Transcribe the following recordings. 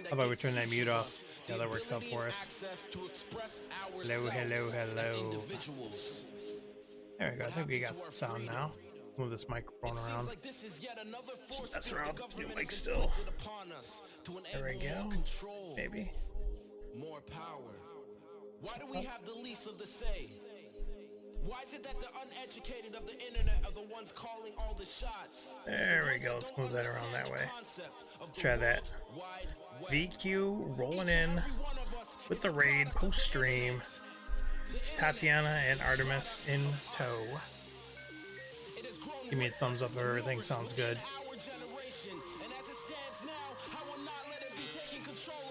How about we turn that mute off? Yeah, that works out for us. Hello, hello, hello. There we go. I think we got some sound now. Move this microphone around. Let's mess around with this new mic still. There we go. Maybe. More power. Why do we have the least of the say? Why is it that the uneducated of the internet are the ones calling all the shots? There we go. Let's move that around that way. Try that. VQ rolling in with the raid post stream. Tatiana and Artemis in tow. Give me a thumbs up if everything sounds good.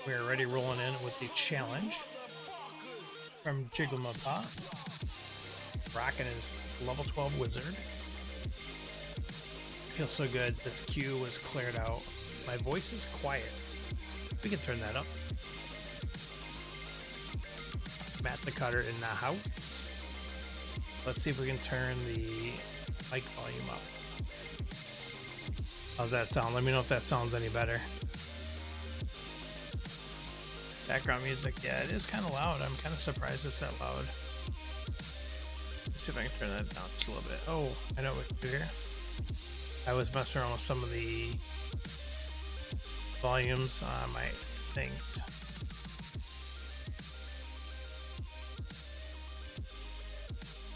We're already rolling in with the challenge from Jigglemapa. Rocking his level 12 wizard. Feels so good. This queue was cleared out. My voice is quiet. We can turn that up. Matt the Cutter in the house. Let's see if we can turn the mic volume up. How's that sound? Let me know if that sounds any better. Background music, yeah, it is kind of loud. I'm kind of surprised it's that loud. Let's see if I can turn that down just a little bit. Oh, I know what to do here. I was messing around with some of the volumes on my things.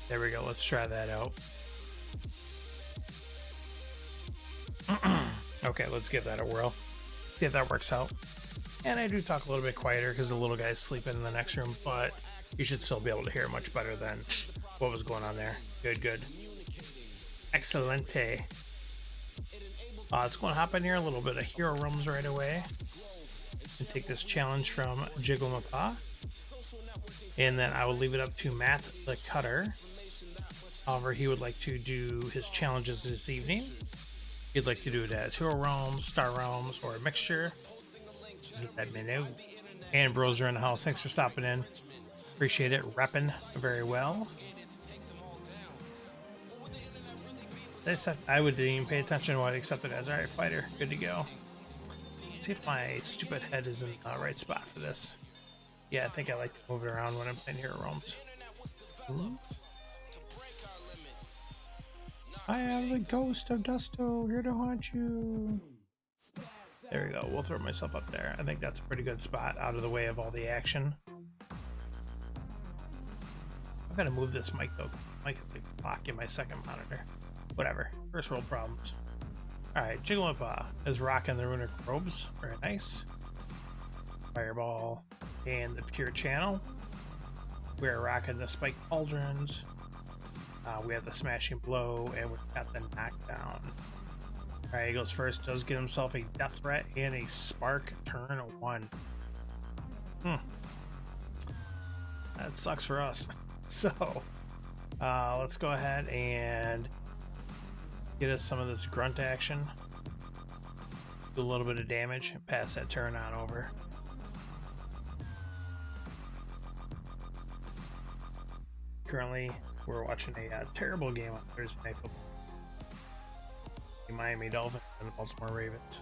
There we go. Let's try that out. Okay, let's give that a whirl. See if that works out. And I do talk a little bit quieter because the little guy's sleeping in the next room, but you should still be able to hear much better than what was going on there. Good, good. Excelente. Let's go and hop in here a little bit of hero realms right away and take this challenge from Jigglemapa. And then I will leave it up to Matt the Cutter. However, he would like to do his challenges this evening. He'd like to do it as hero realms, star realms, or a mixture. Let me know. And bros are in the house. Thanks for stopping in. Appreciate it. Repping very well. I would even pay attention to what I accepted as. Alright, fighter. Good to go. Let's see if my stupid head is in the right spot for this. Yeah, I think I like to move it around when I'm playing hero realms. Ooh. I am the ghost of Dusto, here to haunt you. There we go. We'll throw myself up there. I think that's a pretty good spot out of the way of all the action. I've got to move this mic though. Mic is blocking my second monitor. Whatever. First world problems. Alright, Jigglemapa is rocking the runic robes. Very nice. Fireball and the pure channel. We're rocking the spike pauldrons. We have the smashing blow and we've got the knockdown. Alright, he goes first, does get himself a death threat and a spark turn 1. That sucks for us. So, let's go ahead and get us some of this grunt action. Do a little bit of damage and pass that turn on over. Currently, we're watching a terrible game on Thursday Night Football. The Miami Dolphins and the Baltimore Ravens.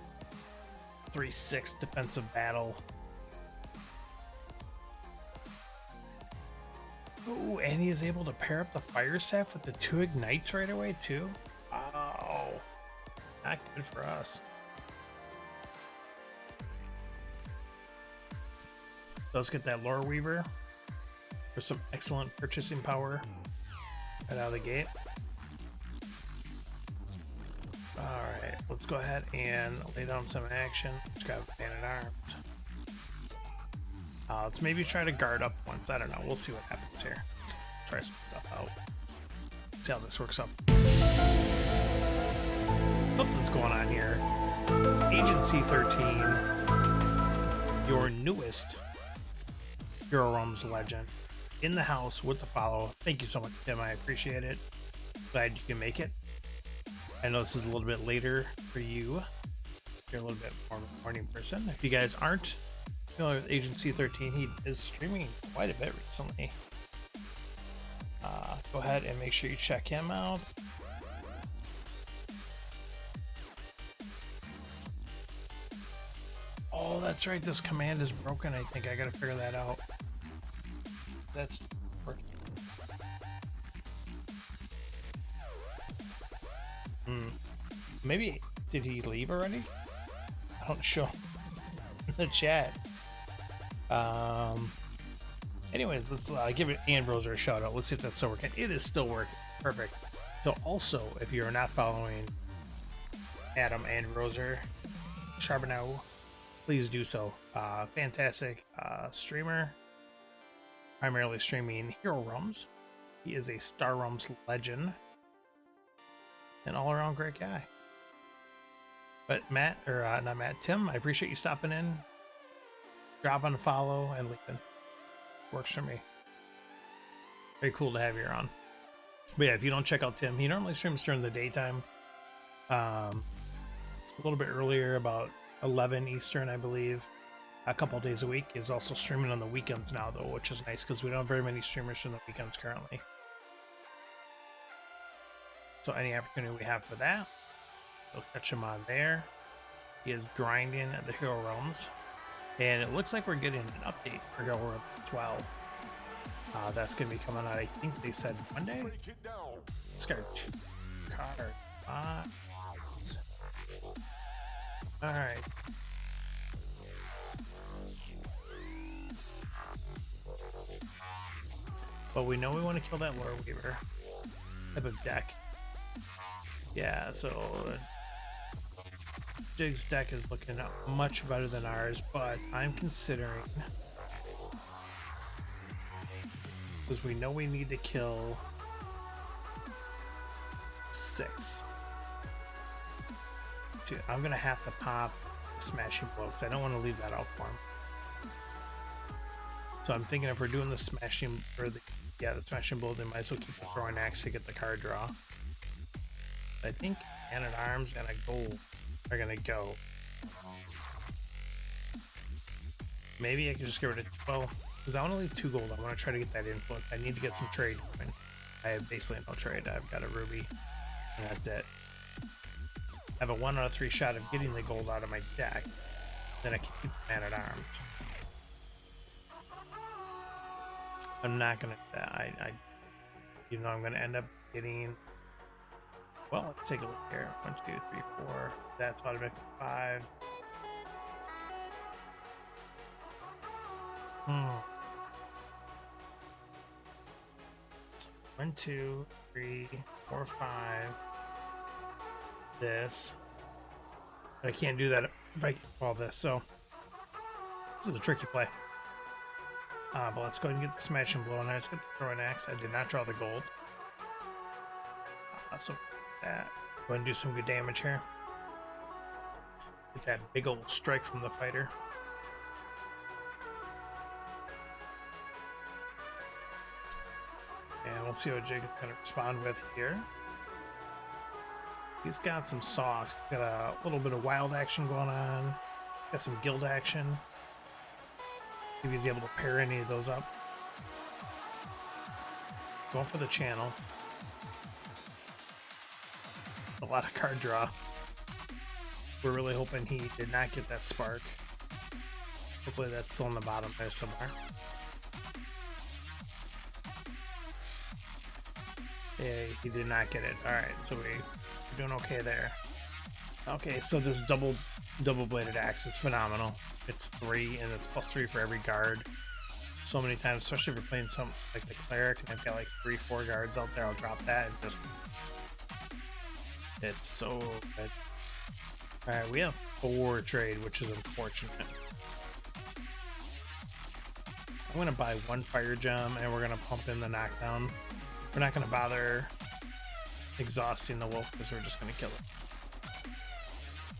3-6 defensive battle. Oh, and he is able to pair up the fire staff with the 2 ignites right away too. Wow, not good for us. Let's get that Lore Weaver for some excellent purchasing power right out of the gate. Alright, let's go ahead and lay down some action. Let's grab Man at Arms. Let's maybe try to guard up once. I don't know. We'll see what happens here. Let's try some stuff out. See how this works up. Something's going on here. Agency 13, your newest Hero Realms legend, in the house with the follow. Thank you so much, Tim. I appreciate it. Glad you can make it. I know this is a little bit later for you. You're a little bit more of a morning person. If you guys aren't familiar with Agency 13, he is streaming quite a bit recently. Go ahead and make sure you check him out. Oh, that's right. This command is broken. I think I gotta figure that out. That's working. Maybe did he leave already? I don't show in the chat. Anyways, let's give it Ambroser a shout out. Let's see if that's still working. It is still working. Perfect. So also, if you're not following Adam Ambroser Charbonneau, please do so. Fantastic streamer, primarily streaming Hero Realms. He is a Star Realms legend, an all-around great guy. But Matt, or not Matt, Tim, I appreciate you stopping in, dropping a follow, and leaving. Works for me. Very cool to have you on. But yeah, if you don't check out Tim, he normally streams during the daytime. A little bit earlier, about 11 Eastern, I believe. A couple days a week. Is also streaming on the weekends now, though, which is nice because we don't have very many streamers from the weekends currently. So any opportunity we have for that, we'll catch him on there. He is grinding at the Hero Realms. And it looks like we're getting an update for Hero Realms 12. That's going to be coming out, I think they said Monday? Let's go. Carter. Alright. But we know we want to kill that Lore Weaver type of deck. Yeah, so Jig's deck is looking much better than ours, but I'm considering, because we know we need to kill 6. Dude, I'm gonna have to pop the Smashing Blow because I don't want to leave that out for him. So I'm thinking if we're doing the Smashing, or the Smashing Blow, they might as well keep the Throwing Axe to get the card draw. I think Man at Arms and a Gold are gonna go. Maybe I can just get rid of, well, because I want to leave 2 gold. I want to try to get that influence. I need to get some trade going. I have basically no trade. I've got a ruby, and that's it. I have a 1 out of 3 shot of getting the gold out of my deck. Then I can keep the Man at Arms. I'm not gonna. You know, I'm gonna end up getting. Well, let's take a look here. 1, 2, 3, 4. That's automatic 5. 1, 2, 3, 4, 5. This. But I can't do that if I all this. So this is a tricky play. But let's go ahead and get the Smashing Blow, and let's get the Throwing Axe. I did not draw the gold. So that. Go ahead and do some good damage here. Get that big old strike from the fighter. And we'll see what Jig is going to respond with here. He's got some sauce. Got a little bit of wild action going on. Got some guild action. If he's able to pair any of those up. Going for the channel. A lot of card draw. We're really hoping he did not get that spark. Hopefully that's still on the bottom there somewhere. Yeah, he did not get it. Alright, so we're doing okay there. Okay, so this double-bladed axe is phenomenal. It's 3, and it's +3 for every guard. So many times, especially if we're playing something like the cleric, and I've got like 3-4 guards out there, I'll drop that and just... It's so good. Alright, we have 4 trade, which is unfortunate. I'm going to buy 1 fire gem, and we're going to pump in the knockdown. We're not going to bother exhausting the wolf, because we're just going to kill it.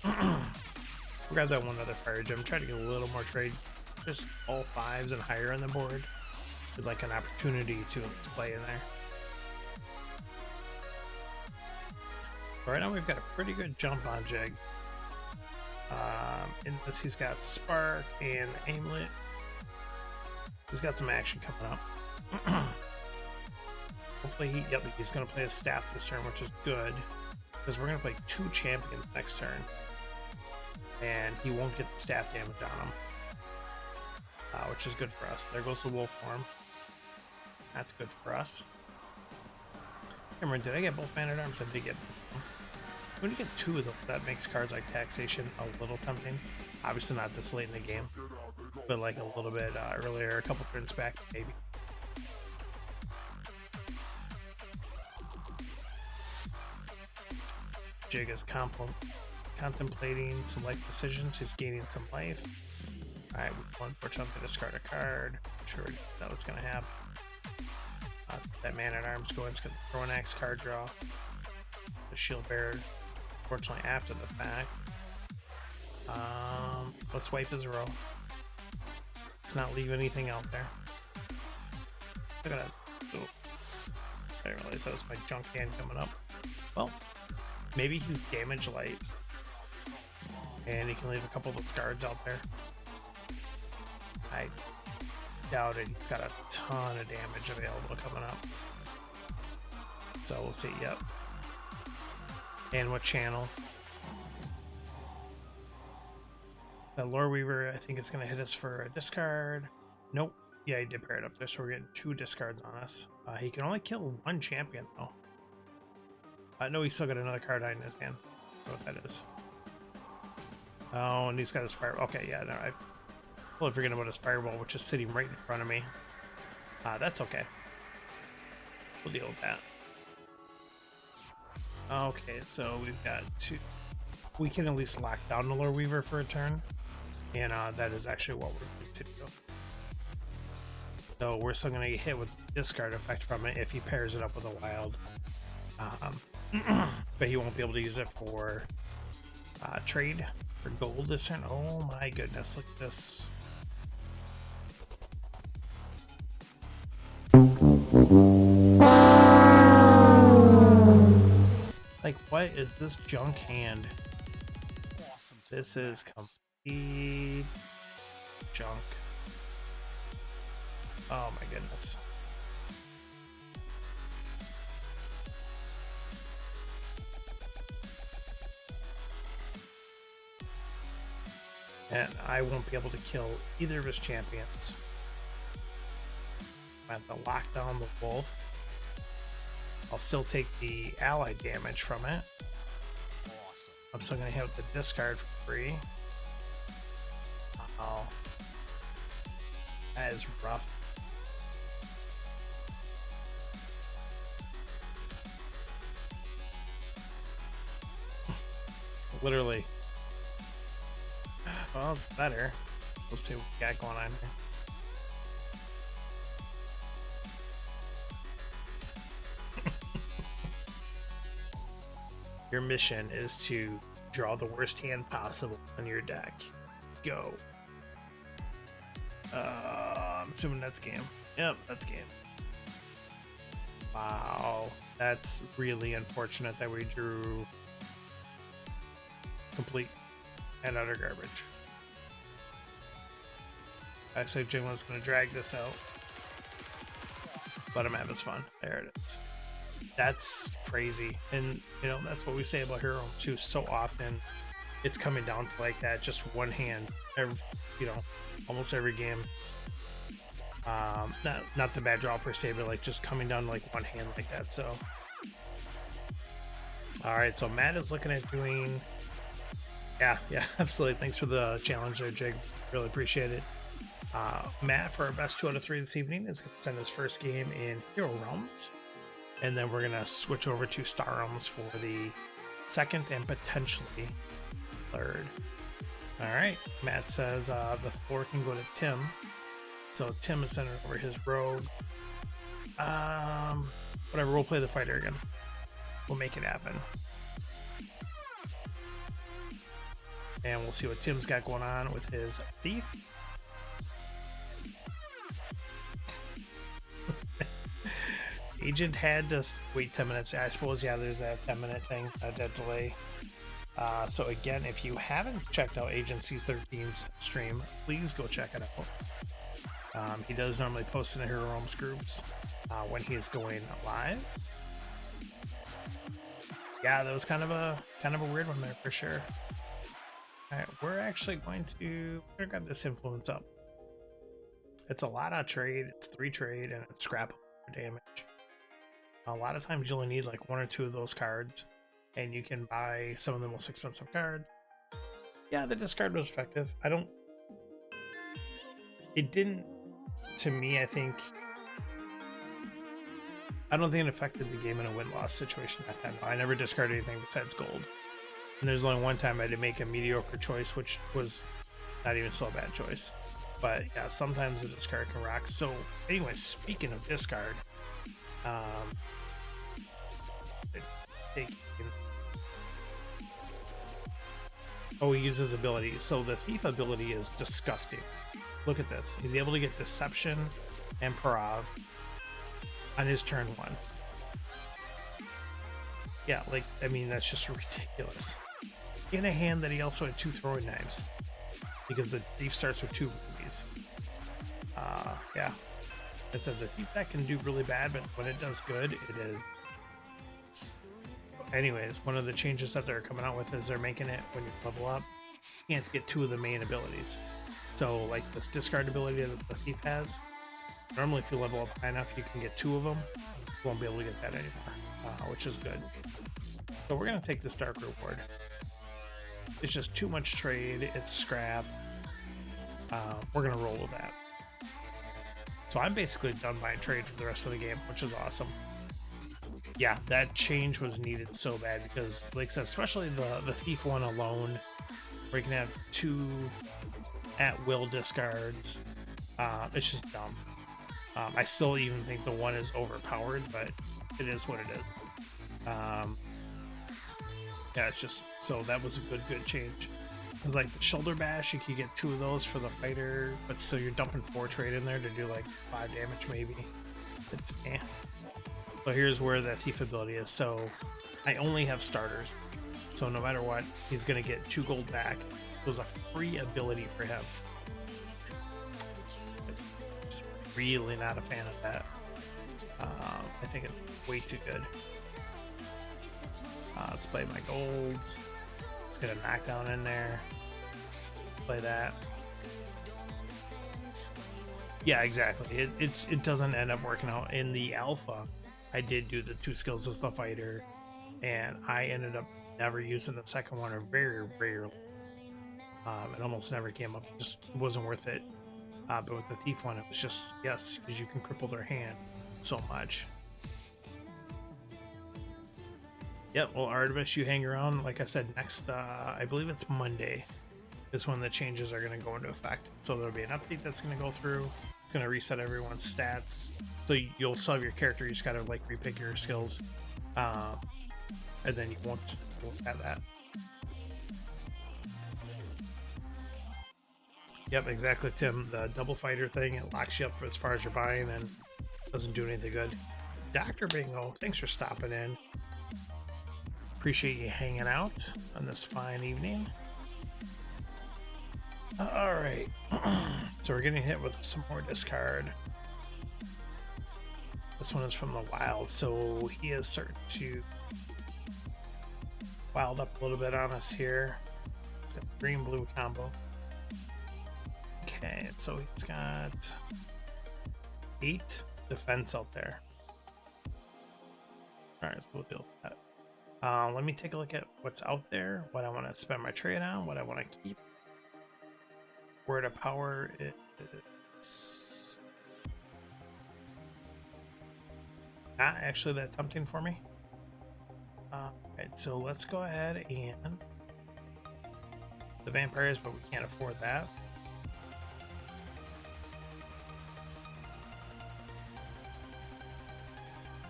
We'll grab that 1 other fire gem, try to get a little more trade. Just all 5s and higher on the board. With like an opportunity to play in there. Right now we've got a pretty good jump on Jig. In this he's got Spark and Aimlet. He's got some action coming up. Hopefully he's going to play a staff this turn, which is good. Because we're going to play 2 champions next turn. and he won't get the staff damage on him, which is good for us. There goes the wolf form. That's good for us. Remember, did I get both Man at Arms? I did get both. When you get two of them, that makes cards like Taxation a little tempting. Obviously not this late in the game, but like a little bit earlier, a couple turns back, maybe. Jig is contemplating some life decisions. He's gaining some life. Alright, unfortunately, I'm going to discard a card. I'm sure that was going to happen. Let's get that Man at Arms going. It's going to throw an axe card draw. The Shield Bearer, unfortunately, after the fact. Let's wipe his row. Let's not leave anything out there. Look at that. Oh, I didn't realize that was my junk hand coming up. Well, maybe he's damage light. And he can leave a couple of those guards out there. I doubt it. He's got a ton of damage available coming up. So we'll see. Yep. And what channel? The Lore Weaver, I think, is going to hit us for a discard. Nope. Yeah, he did pair it up there, so we're getting 2 discards on us. He can only kill 1 champion, though. No, he's still got another card in his hand. I don't know what that is. Oh, and he's got his fire. Okay, yeah, no, I totally forget about his fireball, which is sitting right in front of me. That's okay. We'll deal with that. Okay, so we've got 2. We can at least lock down the Lore Weaver for a turn. And that is actually what we're going to do. So we're still going to get hit with discard effect from it if he pairs it up with a wild. But he won't be able to use it for trade for gold this turn. Oh my goodness, look at this. Like, what is this junk hand? This is complete junk. Oh my goodness. And I won't be able to kill either of his champions. I have to lock down the wolf. I'll still take the ally damage from it. I'm still going to hit the discard for free. Uh-oh. That is rough. Literally. Well, it's better. We'll see what we got going on here. Your mission is to draw the worst hand possible on your deck. Go. I'm assuming that's game. Yep, that's game. Wow. That's really unfortunate that we drew complete and utter garbage. Actually, Jim was going to drag this out. Let him have his fun. There it is. That's crazy. And, you know, that's what we say about Hero too. So often it's coming down to like that, just one hand. Every, you know, almost every game. Not the bad draw per se, but like just coming down to like one hand like that. So, all right. So Matt is looking at doing. Yeah, absolutely. Thanks for the challenge there, Jig. Really appreciate it. Matt, for our best 2 out of 3 this evening, is going to send his first game in Hero Realms. And then we're going to switch over to Star Realms for the second and potentially third. All right. Matt says the floor can go to Tim. So Tim is sending over his rogue. Whatever, we'll play the fighter again. We'll make it happen. And we'll see what Tim's got going on with his thief. Agent had to wait 10 minutes. I suppose, yeah, there's that 10-minute thing, that delay. So again, if you haven't checked out Agent C13's stream, please go check it out. He does normally post in the Hero Realms groups when he is going live. Yeah, that was kind of a weird one there for sure. All right, we're actually going to grab this influence up. It's a lot of trade. It's 3 trade and it's scrap damage. A lot of times you only need like 1 or 2 of those cards, and you can buy some of the most expensive cards. Yeah, the discard was effective. It didn't, to me, I don't think it affected the game in a win-loss situation that time. I never discarded anything besides gold. And there's only one time I had to make a mediocre choice, which was not even so a bad choice. But yeah, sometimes the discard can rock. So anyway, speaking of discard, he uses ability. So the thief ability is disgusting. Look at this. He's able to get deception and Parav on his turn 1. Yeah, like, I mean, that's just ridiculous. In a hand that he also had 2 throwing knives, because the thief starts with 2 rubies. Yeah. I said the thief deck can do really bad, but when it does good, it is. Anyways, one of the changes that they're coming out with is they're making it when you level up, you can't get 2 of the main abilities. So, like this discard ability that the thief has, normally if you level up high enough, you can get 2 of them. You won't be able to get that anymore, which is good. So we're going to take this dark reward. It's just too much trade. It's scrap. We're going to roll with that. So I'm basically done buying trade for the rest of the game, which is awesome. Yeah, that change was needed so bad because, like I said, especially the thief one alone, where you can have 2 at-will discards. It's just dumb. I still even think the 1 is overpowered, but it is what it is. Yeah, it's just, so that was a good change. Because like the shoulder bash, you could get 2 of those for the fighter, but still you're dumping 4 trade in there to do like 5 damage maybe. It's So here's where the thief ability is. So I only have starters, so no matter what, he's gonna get 2 gold back. It was a free ability for him. Really not a fan of that. I think it's way too good. Let's play my golds. Let's get a knockdown in there. Play that. Yeah, exactly. It doesn't end up working out. In the alpha, I did do the 2 skills as the fighter, and I ended up never using the second one, or very rarely. It almost never came up. It just wasn't worth it. But with the thief one, it was just, yes, because you can cripple their hand so much. Yep, well, Artemis, you hang around. Like I said, next, I believe it's Monday, is when the changes are going to go into effect. So there'll be an update that's going to go through. It's going to reset everyone's stats. So you'll still have your character, you just got to like repick your skills. And then you won't have that. Yep, exactly, Tim. The double fighter thing, it locks you up as far as you're buying and doesn't do anything good. Dr. Bingo, thanks for stopping in. Appreciate you hanging out on this fine evening. All right. So we're getting hit with some more discard. This one is from the wild, so he is starting to wild up a little bit on us here. It's got green-blue combo. Okay, so he's got 8 defense out there. All right, so we'll deal with that. Let me take a look at what's out there, what I want to spend my trade on, what I want to keep. Word of power is not actually that tempting for me. Alright, so let's go ahead and the vampires, but we can't afford that.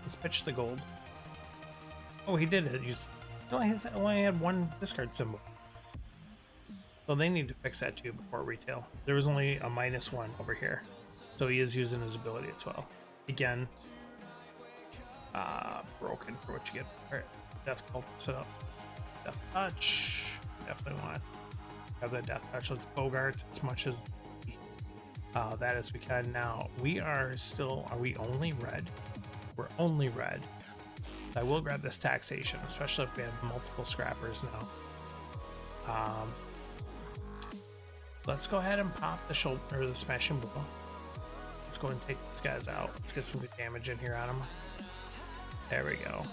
Let's pitch the gold. Oh, he did use. No, he only had 1 discard symbol. So they need to fix that too before retail. There was only a -1 over here, so he is using his ability as well. Again, broken for what you get. All right, death cult set up. Death touch. Definitely want to have that death touch. Let's bogart as much as that as we can. Now we are still. Are we only red? We're only red. I will grab this taxation, especially if we have multiple scrappers now. Let's go ahead and pop the shoulder or the smashing blow. Let's go and take these guys out. Let's get some good damage in here on them. There we go.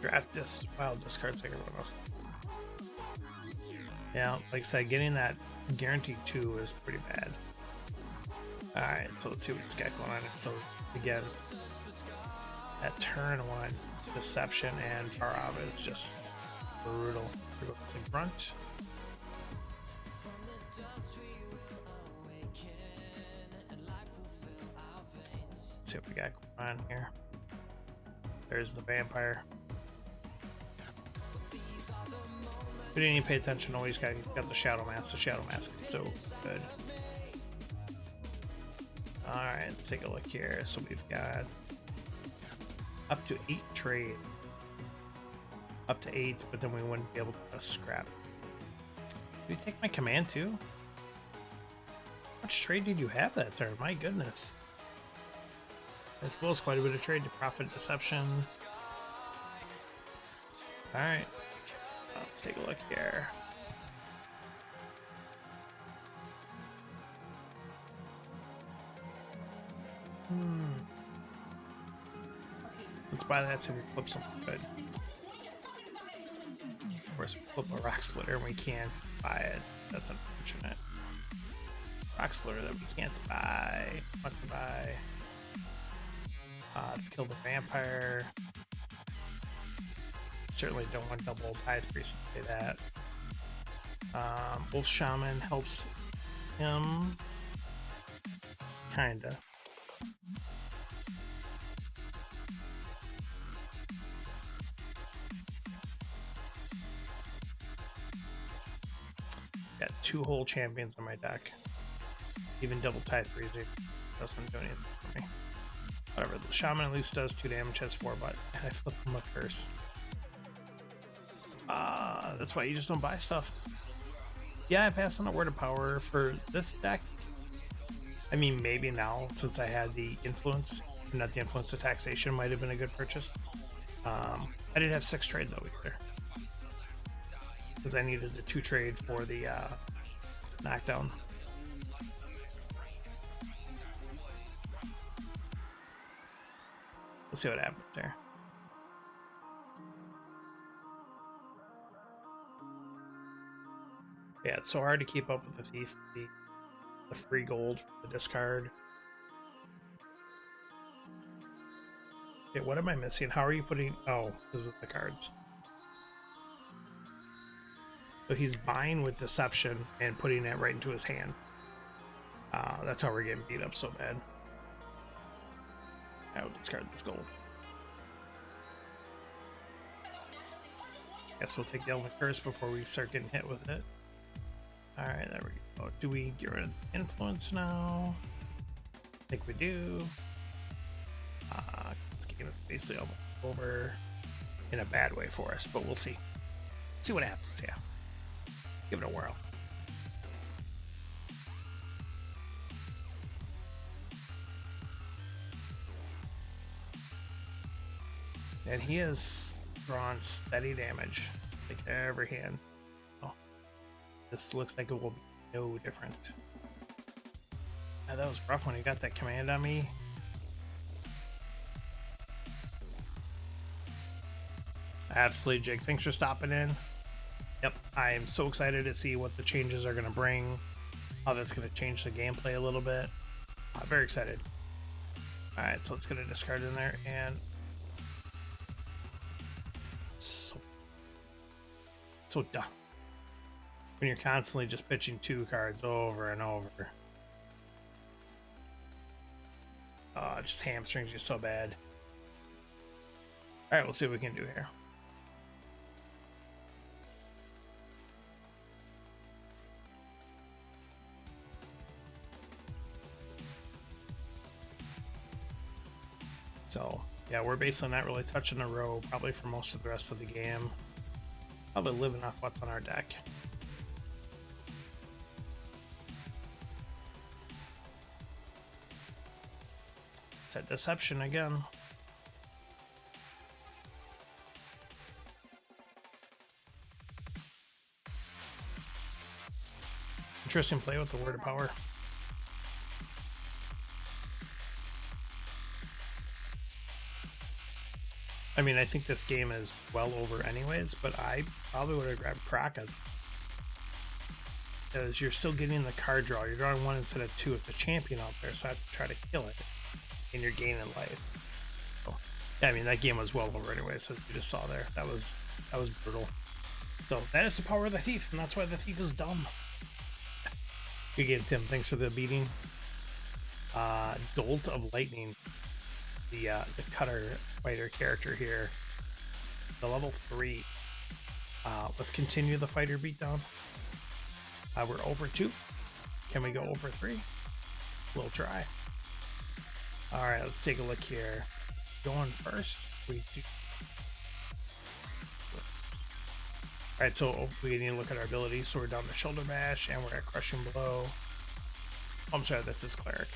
Draft this wild discards like everyone else. Yeah, like I said, getting that guaranteed 2 is pretty bad. Alright, so let's see what we got going on. So again, that turn 1 deception and far out is just brutal. We go to the front. Let's see what we got going on here. There's the vampire. We didn't even pay attention. Always got the shadow mask. The shadow mask is so good. Alright, let's take a look here. So we've got up to 8 trade. Up to 8, but then we wouldn't be able to scrap. Did you take my command too? How much trade did you have that turn? My goodness. As well as quite a bit of trade to profit deception. Alright. Let's take a look here. Let's buy that so we flip something good. Of course, we flip a rock splitter and we can't buy it. That's unfortunate. Rock splitter that we can't buy. What to buy? Let's kill the vampire. Certainly don't want double tide priest to say that. Wolf Shaman helps him. Kinda. Got 2 whole champions on my deck. Even double tide freezing doesn't do anything for me. Whatever, the shaman at least does 2 damage, has 4, but I flip him a curse. That's why you just don't buy stuff. Yeah, I passed on a word of power for this deck. I mean, maybe now, since I had the influence, not the influence, the taxation might have been a good purchase. I did have 6 trade though either. Because I needed the 2 trade for the knockdown. We'll see what happens there. Yeah, it's so hard to keep up with the thief. The free gold for the discard. Okay, what am I missing? How are you putting... Oh, this is the cards. So he's buying with deception and putting it right into his hand. That's how we're getting beat up so bad. I will discard this gold. Guess we'll take the element curse before we start getting hit with it. Alright, there we go. Do we get rid of influence now? I think we do. This game is basically almost over in a bad way for us, but we'll see. See what happens, yeah. Give it a whirl. And he has drawn steady damage, like every hand. Oh, this looks like it will be no different. Yeah, that was rough when he got that command on me. Absolutely, Jake. Thanks for stopping in. Yep, I am so excited to see what the changes are going to bring, how that's going to change the gameplay a little bit. Very excited. All right, so let's get a discard in there, and so dumb when you're constantly just pitching 2 cards over and over. It just hamstrings you so bad. All right, we'll see what we can do here. So, yeah, we're basically not really touching the row probably for most of the rest of the game. Probably living off what's on our deck. It's a deception again. Interesting play with the word of power. I mean, I think this game is well over anyways, but I probably would have grabbed Kraken. Because you're still getting the card draw. You're drawing 1 instead of 2 with the champion out there, so I have to try to kill it. And you're gaining life. So, yeah, I mean, that game was well over anyways, as you just saw there. That was brutal. So that is the power of the thief, and that's why the thief is dumb. Good game, Tim. Thanks for the beating. Dolt of Lightning. The cutter fighter character here, the level 3. Let's continue the fighter beatdown. We're over 2. Can we go over 3? We'll try. All right, let's take a look here. Going first, we do. All right, so we need to look at our abilities. So we're down to shoulder bash, and we're at crushing blow. Oh, I'm sorry, that's his cleric.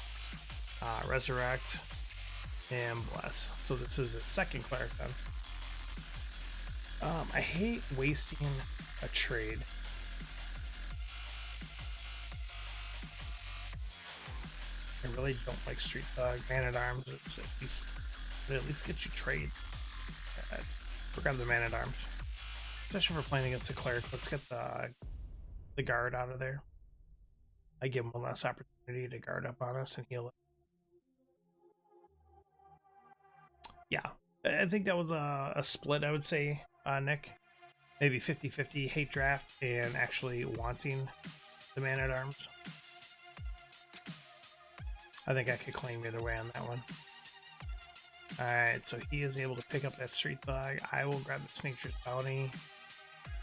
Resurrect. And bless. So this is a second cleric then. I hate wasting a trade. I really don't like Street Thug. Man at Arms. It at least gets you trade. We'll grab the Man at Arms. Especially if we're playing against a cleric. Let's get the guard out of there. I give him one less opportunity to guard up on us and heal it. Yeah, I think that was a split, I would say, Nick. Maybe 50-50 hate draft and actually wanting the Man at Arms. I think I could claim either way on that one. Alright, so he is able to pick up that Street Thug. I will grab the Nature's Bounty.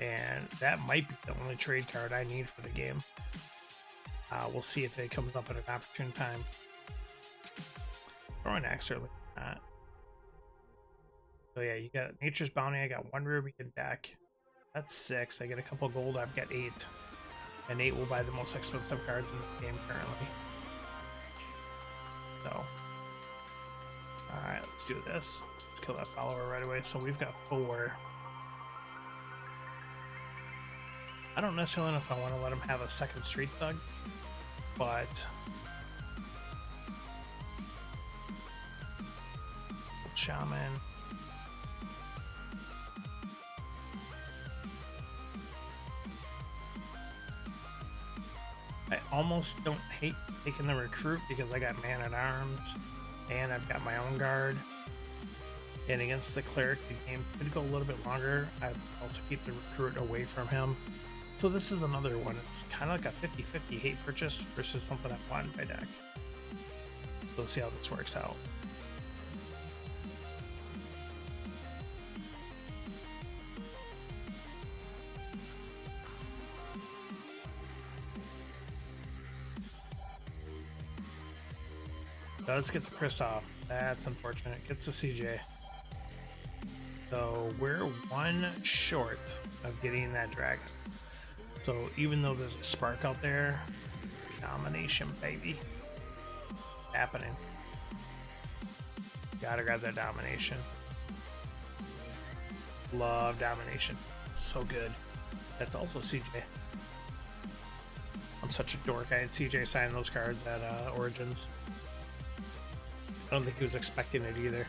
And that might be the only trade card I need for the game. We'll see if it comes up at an opportune time. Throwing axe early. So yeah, you got Nature's Bounty, I got 1 ruby in deck. That's 6. I get a couple gold, I've got 8. And 8 will buy the most expensive cards in the game currently. So, alright, let's do this. Let's kill that follower right away. So we've got 4. I don't necessarily know if I want to let him have a second Street Thug, but Shaman. I almost don't hate taking the recruit because I got Man at Arms and I've got my own guard. And against the cleric, the game could go a little bit longer. I'd also keep the recruit away from him. So this is another one. It's kind of like a 50-50 hate purchase versus something I want in my deck. So let's see how this works out. Does get the Chris off. That's unfortunate. Gets the CJ. So we're 1 short of getting that dragon. So even though there's a spark out there, domination, baby. Happening. Gotta grab that domination. Love domination. So good. That's also CJ. I'm such a dork. I had CJ sign those cards at Origins. I don't think he was expecting it either.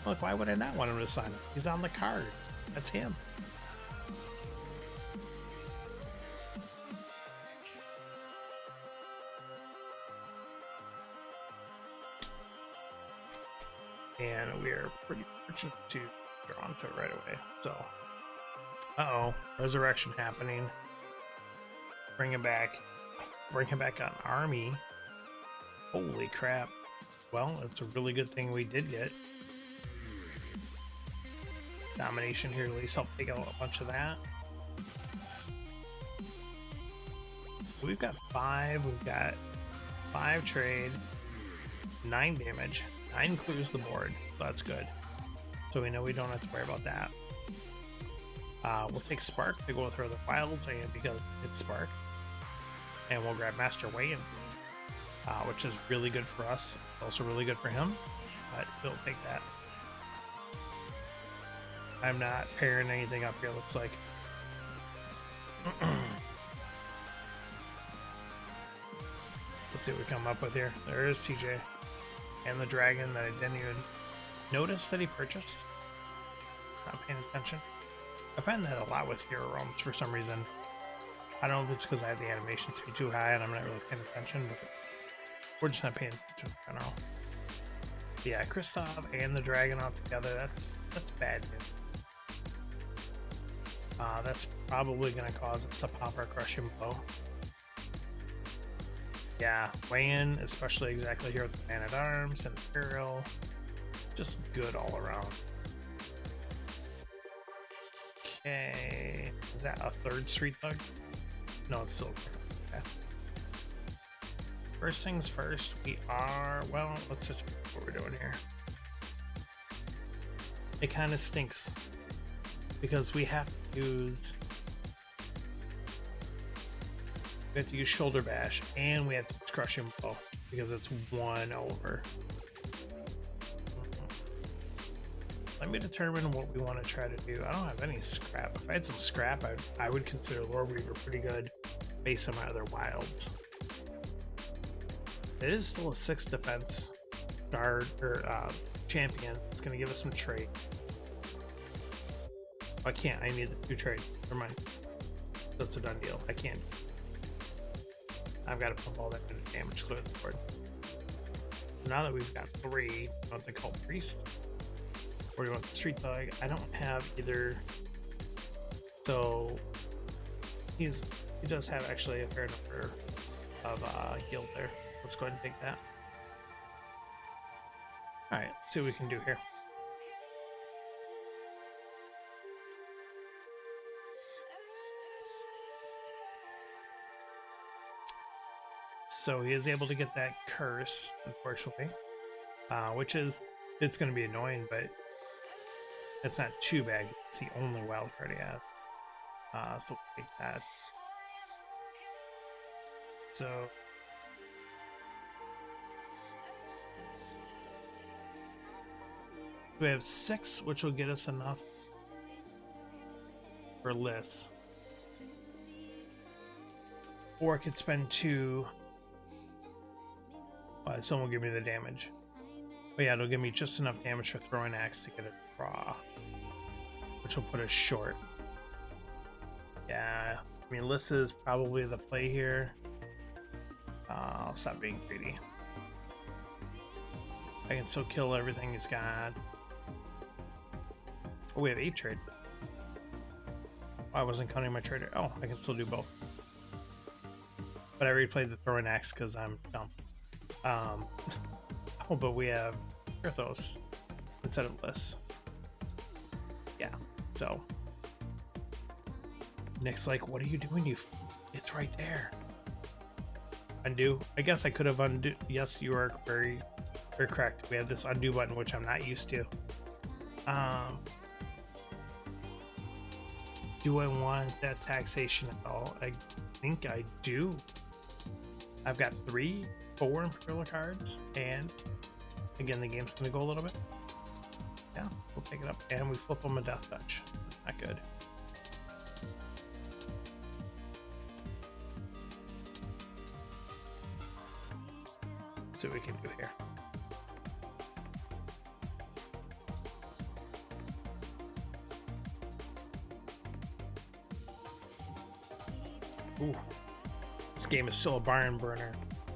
Look, why would I not want him to sign it? He's on the card. That's him. And we are pretty fortunate to draw onto it right away. So, resurrection happening. Bring him back. Bring him back on army. Holy crap. Well, it's a really good thing we did get domination here. At least help take out a bunch of that. We've got 5. We've got 5 trade, 9 damage, 9 clears the board. So that's good. So we know we don't have to worry about that. We'll take Spark to go through the wilds and because it's Spark. And we'll grab Master Way. which is really good for us. Also really good for him, but we'll take that. I'm not pairing anything up here, looks like. Let's see what we come up with here. There is TJ. And the dragon that I didn't even notice that he purchased. Not paying attention. I find that a lot with hero realms for some reason. I don't know if it's because I have the animation speed too high and I'm not really paying attention, but we're just not paying attention in general. Yeah, Kristoff and the dragon all together, that's bad news. That's probably going to cause us to pop our crushing blow. Yeah, weigh-in, especially exactly here with the Man-at-Arms and Imperial, just good all around. Okay, is that a third Street Thug? No, it's still okay. First things first, we are, well, let's just what we're doing here. It kind of stinks because we have to use shoulder bash and we have to use crushing blow because it's 1 over. Let me determine what we want to try to do. I don't have any scrap. If I had some scrap, I would consider Lord Weaver pretty good based on my other wilds. It is still a 6 defense guard or champion. It's going to give us some trade. I can't. I need the 2 trade. Never mind. That's a done deal. I can't. I've got to pump all that into damage, clear the board. Now that we've got 3, you know what they call Priest? Or you want the Street Thug? I don't have either. So he does have actually a fair number of guild there. Let's go ahead and take that. Alright, see what we can do here. So he is able to get that curse, unfortunately, which is, it's going to be annoying, but it's not too bad. It's the only wild card he has. So we'll take that. So we have 6, which will get us enough for lists. Or I could spend 2. Someone will give me the damage. But yeah, it'll give me just enough damage for throwing axe to get a draw, which will put us short. Yeah, I mean, Lissa is probably the play here. I'll stop being greedy. I can still kill everything he's got. Oh, we have 8 trade. Oh, I wasn't counting my trader. Oh, I can still do both. But I replayed the throwing axe because I'm dumb. Oh, but we have Kirthos instead of Liss. Yeah, so Nick's like, what are you doing? It's right there. Undo. I guess I could have undo. Yes, you are very correct. We have this undo button, which I'm not used to. Do I want that taxation at all? I think I do. I've got 3, 4 Imperial cards, and again, the game's going to go a little bit. Yeah, we'll take it up, and we flip them a Death Touch. That's not good. Let's see what we can do here. Ooh. This game is still a barn burner.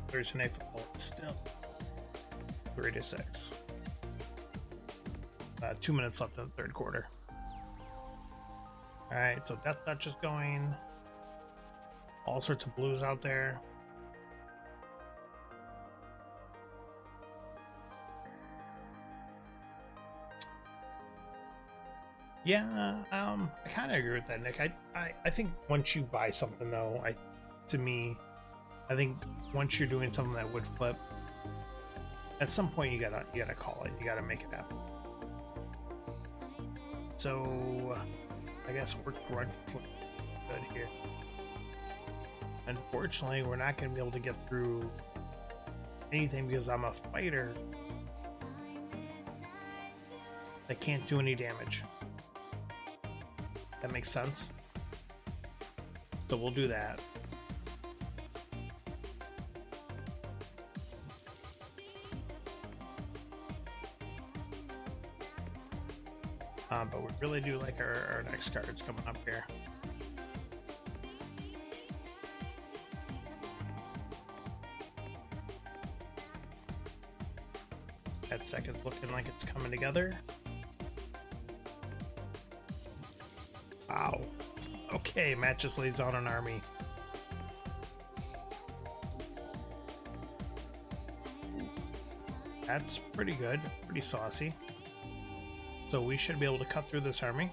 Thursday Night Football. It's still 3-6. 2 minutes left in the third quarter. Alright, so Death Touch is going. All sorts of blues out there. Yeah, I kind of agree with that, Nick. I think once you buy something, though, I think once you're doing something that would flip, at some point you gotta call it. You gotta make it happen. So I guess we're good here. Unfortunately, we're not gonna be able to get through anything because I'm a fighter that can't do any damage. That makes sense. So we'll do that. But we really do like our next cards coming up here. That sec is looking like it's coming together. Wow. Okay, Matt just lays down an army. That's pretty good, pretty saucy. So we should be able to cut through this army.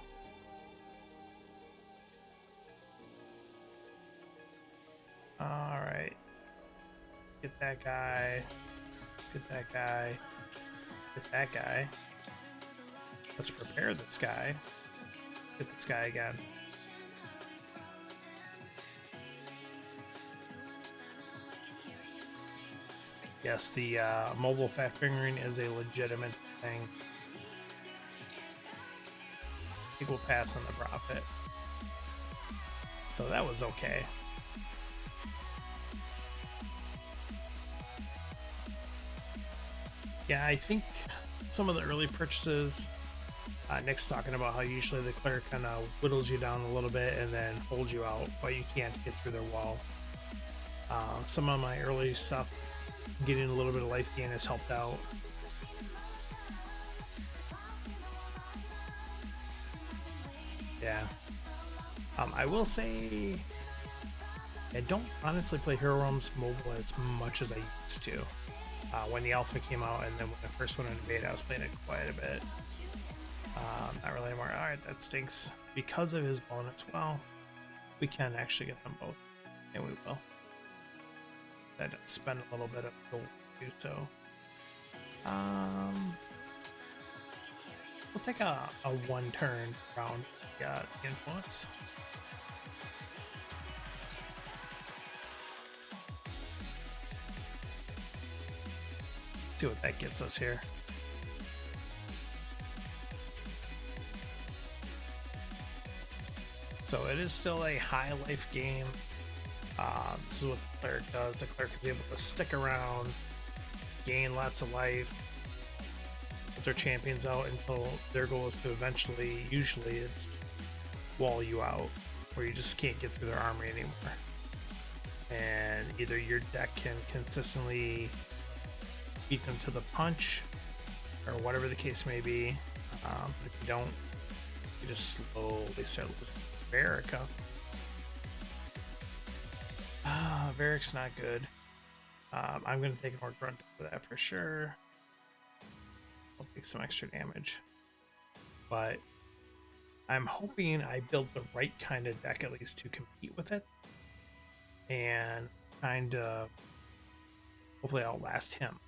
Alright. Get that guy. Get that guy. Get that guy. Let's prepare this guy. Get this guy again. Yes, the mobile fat fingering is a legitimate thing. I think we'll pass on the profit. So that was okay. Yeah, I think some of the early purchases, Nick's talking about how usually the cleric kind of whittles you down a little bit and then holds you out, but you can't get through their wall. Some of my early stuff, getting a little bit of life gain has helped out. Yeah. I will say I don't honestly play Hero Realms mobile as much as I used to. When the alpha came out and then when I first went into beta, I was playing it quite a bit. Not really anymore. Alright, that stinks. Because of his bonus, well, we can actually get them both. And we will. I did spend a little bit of gold to do so. We'll take a one turn round. Got influence. See what that gets us here. So it is still a high life game. This is what the cleric does. The cleric is able to stick around, gain lots of life, put their champions out until their goal is to eventually, usually it's wall you out, where you just can't get through their army anymore. And either your deck can consistently beat them to the punch, or whatever the case may be. If you don't, you just slowly start losing. Verica. Varric's not good. I'm going to take more grunt for that for sure. I'll take some extra damage. But I'm hoping I build the right kind of deck at least to compete with it. And kind of hopefully outlast him.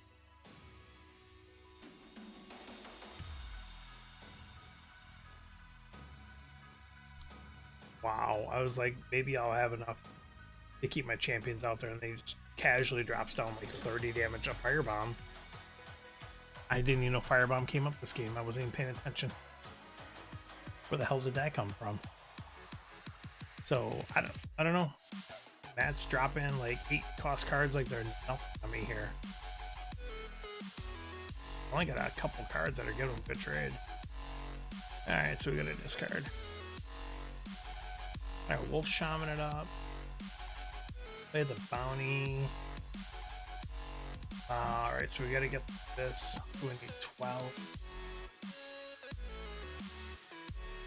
Wow, I was like, maybe I'll have enough to keep my champions out there, and they just casually drops down like 30 damage a firebomb. I didn't even know firebomb came up this game. I wasn't even paying attention. Where the hell did that come from? So I don't know. Matt's dropping like 8 cost cards like they're nothing on me here. I only got a couple cards that are giving them good trade. Alright, so we got a discard. Alright, Wolf Shaman it up. Play the bounty. Alright, so we gotta get this. We need 12.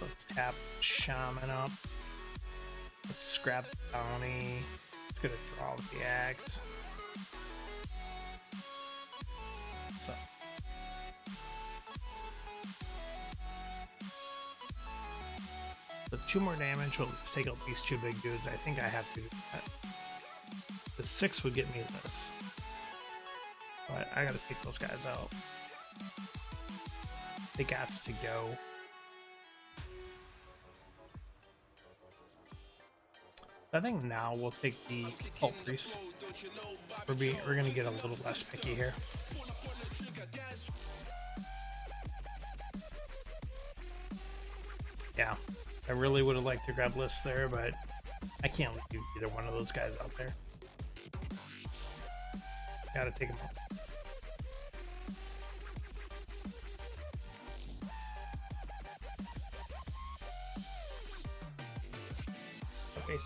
Let's tap Shaman up. Let's scrap the bounty. It's gonna draw with the axe. What's up? So 2 more damage. Well, let's take out these 2 big dudes. I think I have to do that. The 6 would get me this. But I gotta take those guys out. They gots to go. I think now we'll take the Cult Priest. We're gonna get a little less picky here. Yeah, I really would have liked to grab lists there, but I can't leave either one of those guys out there. Gotta take them out. Okay.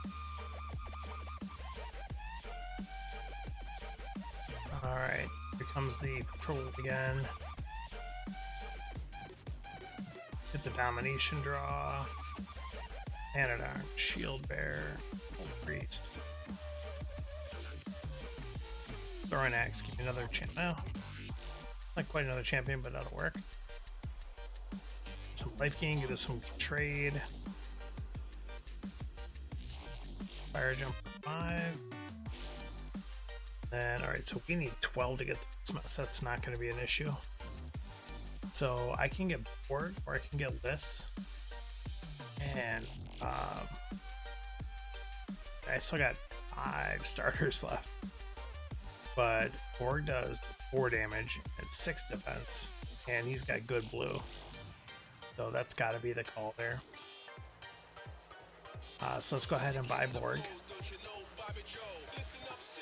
Alright, here comes the patrol again. Get the domination draw. Anodon, Shield Bearer, Old Priest. Throwing Axe, give me another champ. Well, not quite another champion, but that'll work. Some life gain, get us some trade. Fire jump for 5. Then, alright, so we need 12 to get to this, so that's not going to be an issue. So I can get Borg, or I can get lists. And I still got 5 starters left. But Borg does 4 damage and 6 defense, and he's got good blue. So that's got to be the call there. So let's go ahead and buy Borg.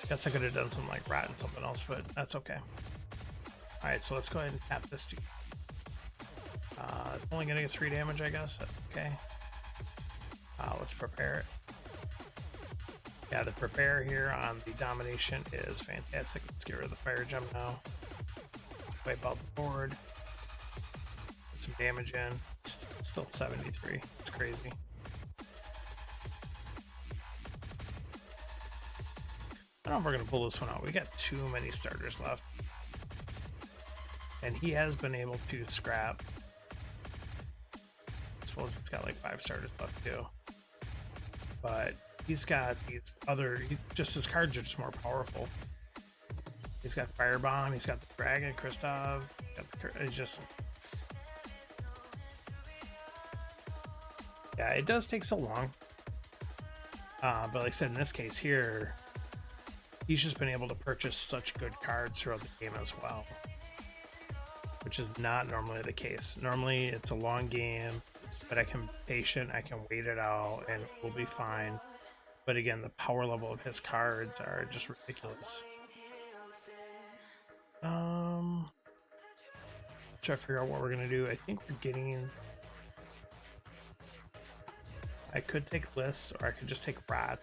Guess I could have done something like Rat and something else, but that's okay. Alright, so let's go ahead and tap this dude. Only gonna get 3 damage, I guess. That's okay. Let's prepare it. Yeah, the prepare here on the domination is fantastic. Let's get rid of the fire jump now. Wipe out the board. Put some damage in. It's still 73. It's crazy. I don't know if we're going to pull this one out. We got too many starters left. And he has been able to scrap. I suppose he's got like 5 starters left too. But he's got these other, just his cards are just more powerful. He's got Firebomb, he's got the Dragon, Kristoff, it's just... Yeah, it does take so long. But like I said, in this case here, he's just been able to purchase such good cards throughout the game as well, which is not normally the case. Normally it's a long game, but I can be patient, I can wait it out, and we'll be fine. But again, the power level of his cards are just ridiculous. Try to figure out what we're gonna do. I think we're getting... I could take lists, or I could just take Rat.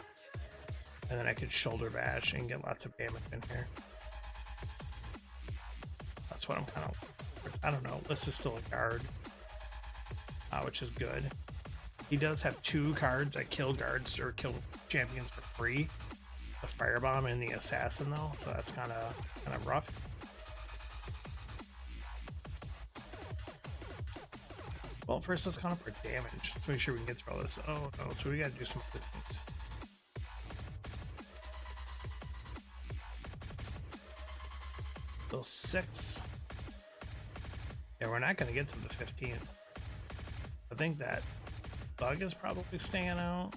And then I could shoulder bash and get lots of damage in here. That's what I'm kind of... I don't know. List is still a guard, which is good. He does have 2 cards that kill guards or kill champions for free. The Firebomb and the Assassin, though, so that's kind of rough. Well, first let's count up for damage. Let's make sure we can get through all this. Oh no, so we gotta do some other things. Those 6. Yeah, we're not gonna get to the 15. I think that Bug is probably staying out.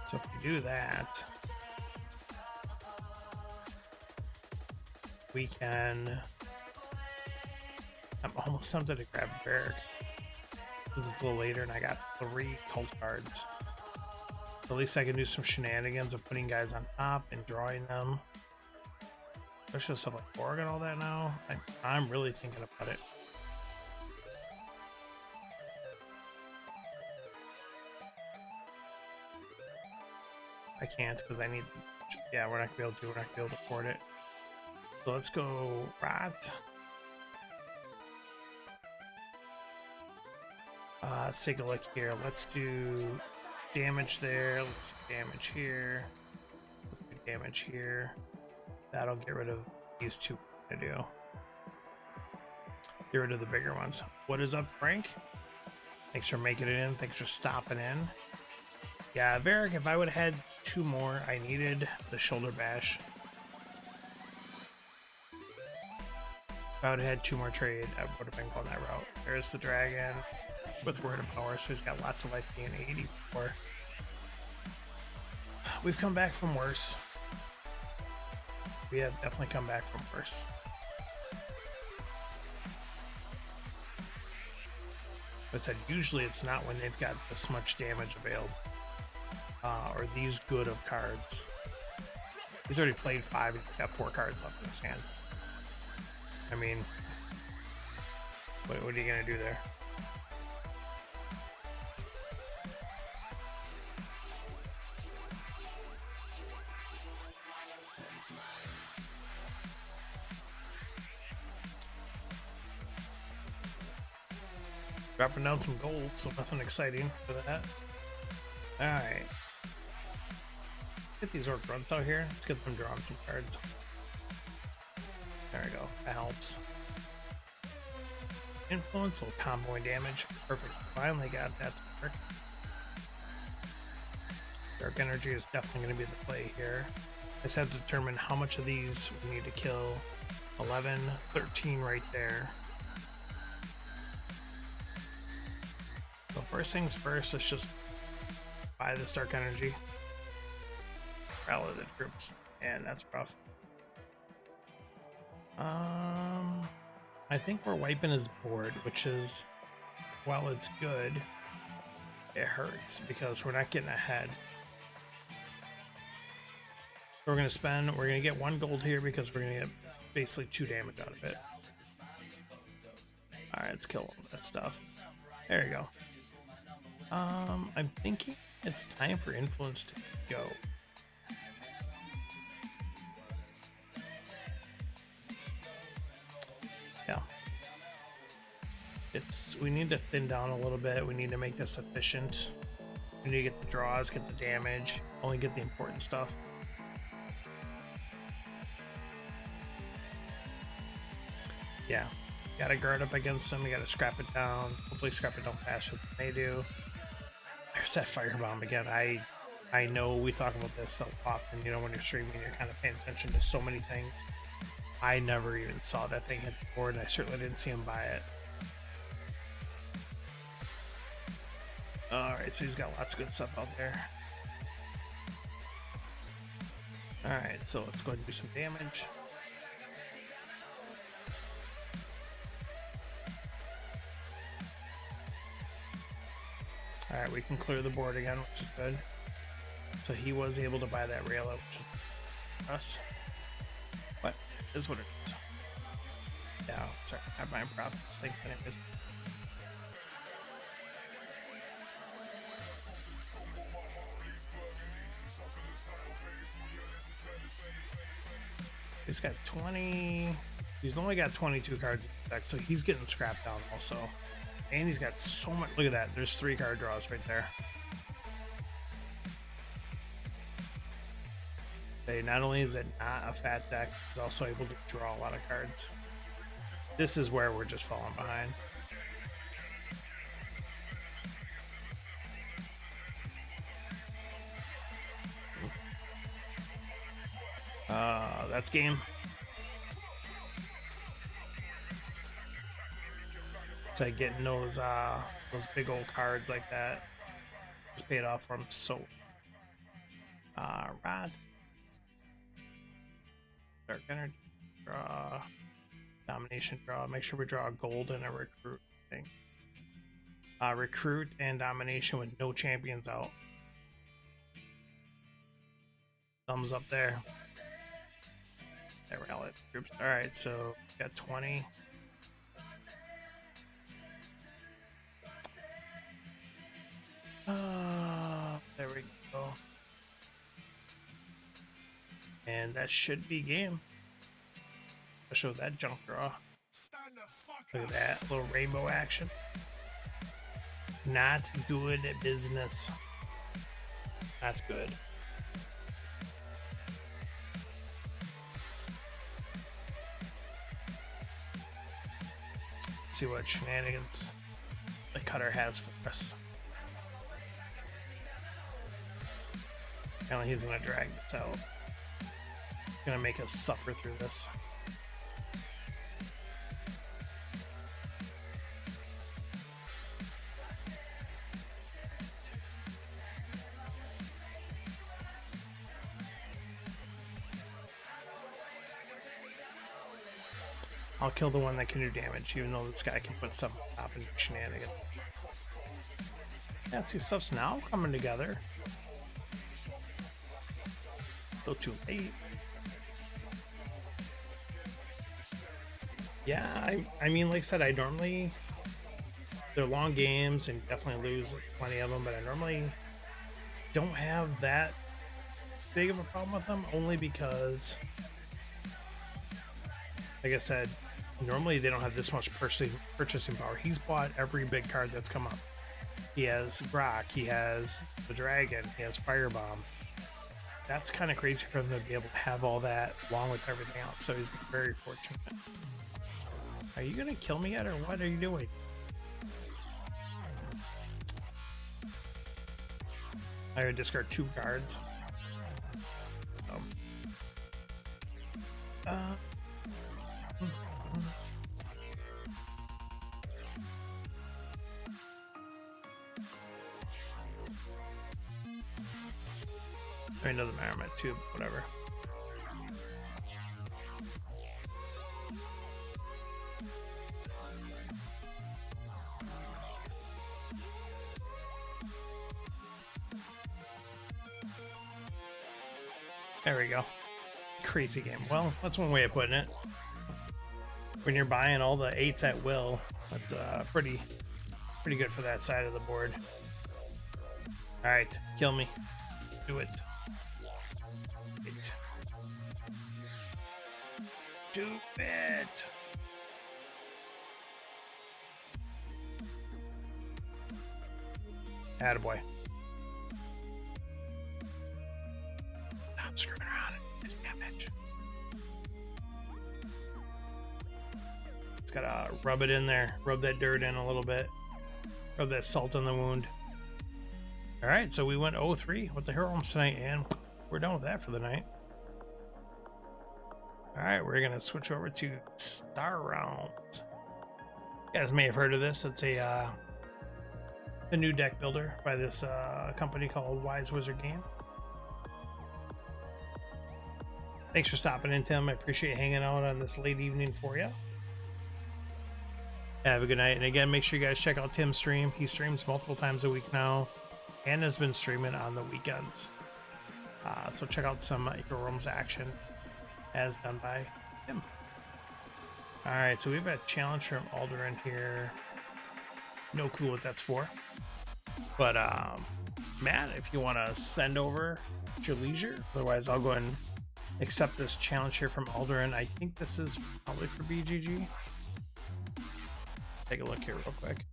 So if we do that, we can... I'm almost tempted to grab Barrack. This is a little later and I got 3 cult cards. At least I can do some shenanigans of putting guys on top and drawing them. Especially stuff like Borg and all that now. I'm really thinking about it. I can't because I need... Yeah, we're not going to be able to. We're not going to be able to afford it. So let's go Rat. Let's take a look here. Let's do damage there. Let's do damage here. Let's do damage here. That'll get rid of these 2 to do. Get rid of the bigger ones. What is up, Frank? Thanks for making it in. Thanks for stopping in. Yeah, Varric, if I would have had 2 more, I needed the shoulder bash. If I would have had 2 more trade, I would have been going that route. There's the dragon with word of power, so he's got lots of life gain, 84. We've come back from worse. We have definitely come back from worse. I said, usually it's not when they've got this much damage available, or these good of cards. He's already played 5 and he's got 4 cards left in his hand. I mean, what are you gonna do there? Dropping down some gold, so nothing exciting for that. Alright. Get these orc runs out here. Let's get them drawing some cards. There we go. That helps. Influence, little comboing damage. Perfect. Finally got that to work. Dark energy is definitely going to be the play here. I just have to determine how much of these we need to kill. 11, 13 right there. So first things first, let's just buy this dark energy. Rally the troops, and that's rough. I think we're wiping his board, which is, while it's good, it hurts because we're not getting ahead. So we're gonna get 1 gold here because we're gonna get basically 2 damage out of it. All right, let's kill all that stuff. There you go. I'm thinking it's time for influence to go. Yeah. We need to thin down a little bit. We need to make this efficient. We need to get the draws, get the damage, only get the important stuff. Yeah. Gotta guard up against them. You gotta scrap it down. Hopefully scrap it down faster than they do. There's that firebomb again. I know we talk about this so often, you know, when you're streaming, you're kind of paying attention to so many things. I never even saw that thing hit the board, and I certainly didn't see him buy it. Alright, so he's got lots of good stuff out there. Alright, so let's go ahead and do some damage. Alright, we can clear the board again, which is good. So he was able to buy that rail, which is us. But it is what it is. Yeah, sorry, I'm buying profits. Thanks, anyways. He's got 20. He's only got 22 cards in the deck, so he's getting scrapped down also. And he's got so much. Look at that. There's 3 card draws right there. Okay, not only is it not a fat deck, he's also able to draw a lot of cards. This is where we're just falling behind. That's game. It's like getting those big old cards like that. Just paid off for him so. Right. Dark energy draw. Domination draw. Make sure we draw a gold and a recruit thing. Recruit and domination with no champions out. Thumbs up there. There we go. Groups. All right, so we got 20. There we go. And that should be game. I'll show that junk draw. Look at that little rainbow action. Not good business. That's good. See what shenanigans the cutter has for us. Apparently he's gonna drag this out. He's gonna make us suffer through this. I'll kill the one that can do damage, even though this guy can put stuff on top and do shenanigans. Yeah, see, stuff's now coming together. Still too late. Yeah, I mean, like I said, I normally, they're long games and definitely lose plenty of them, but I normally don't have that big of a problem with them, only because, like I said, normally they don't have this much purchasing power. He's bought every big card that's come up. He has Brock, he has the Dragon, he has Firebomb. That's kind of crazy for them to be able to have all that along with everything else, so he's very fortunate. Are you gonna kill me yet, or what are you doing? I would discard 2 cards. I mean, it doesn't matter, I'm at 2, whatever. There we go. Crazy game. Well, that's one way of putting it. When you're buying all the 8s at will, that's pretty good for that side of the board. All right, kill me. Do it. Do it. Attaboy. Stop screwing around and damage. It's gotta rub it in there. Rub that dirt in a little bit. Rub that salt in the wound. Alright, so we went 0-3 with the hero rooms tonight, and we're done with that for the night. Alright, we're gonna switch over to Star Rounds. You guys may have heard of this. It's a new deck builder by this company called Wise Wizard Game. Thanks for stopping in, Tim. I appreciate hanging out on this late evening for you. Have a good night. And again, make sure you guys check out Tim's stream. He streams multiple times a week now and has been streaming on the weekends. So check out some Hero Realms action as done by him. Alright, so we have a challenge from Alderaan here. No clue what that's for. But Matt, if you want to send over at your leisure, otherwise I'll go ahead and accept this challenge here from Alderaan. I think this is probably for BGG. Take a look here real quick.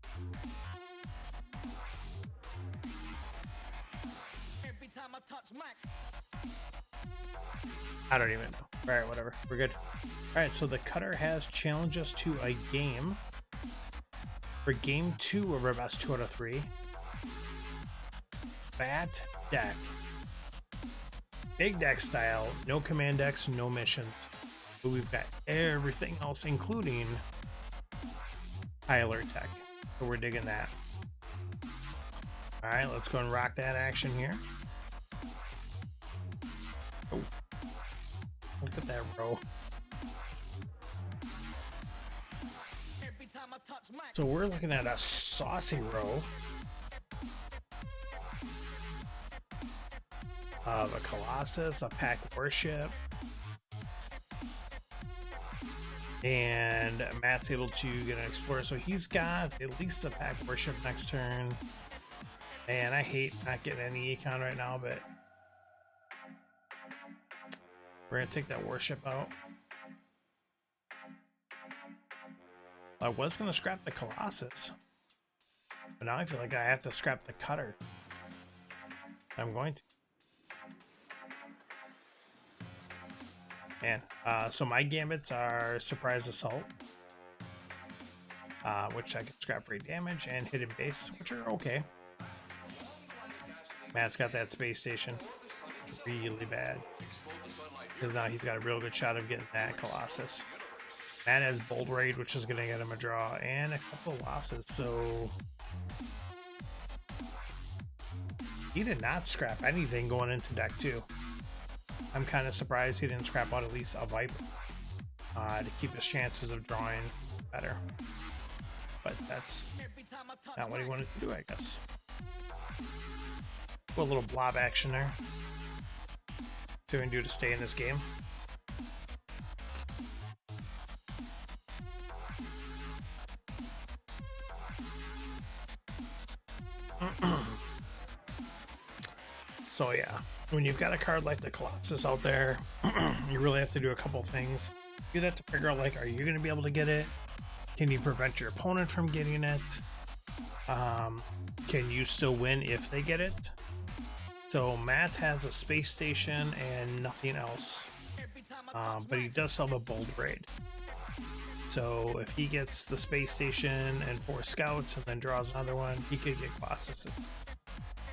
I don't even know. Alright, whatever. We're good. Alright, so the cutter has challenged us to a game. For game 2 of our best 2 out of 3. Fat deck. Big deck style. No command decks, no missions. But we've got everything else, including high alert tech. So we're digging that. Alright, let's go and rock that action here. Oh. Look at that row. So we're looking at a saucy row of a Colossus, a Pack Warship, and Matt's able to get an Explorer. So he's got at least the Pack Warship next turn. And I hate not getting any econ right now, but we're gonna take that Warship out. I was gonna scrap the Colossus, but now I feel like I have to scrap the cutter. I'm going to. Man, so my gambits are Surprise Assault, which I can scrap for damage, and Hidden Base, which are okay. Matt's got that space station, really bad, because now he's got a real good shot of getting that Colossus. Matt has Bold Raid, which is going to get him a draw, and a couple of losses, so he did not scrap anything going into deck 2. I'm kind of surprised he didn't scrap out at least a Viper. to keep his chances of drawing better. But that's not what he wanted to do, I guess. Put a little blob action there. See what we can do to stay in this game. So yeah, when you've got a card like the Colossus out there, you really have to do a couple things. You have to figure out, like, are you going to be able to get it? Can you prevent your opponent from getting it? Can you still win if they get it? So Matt has a space station and nothing else, but he does sell the bold raid. So if he gets the space station and 4 scouts and then draws another one, he could get Colossus.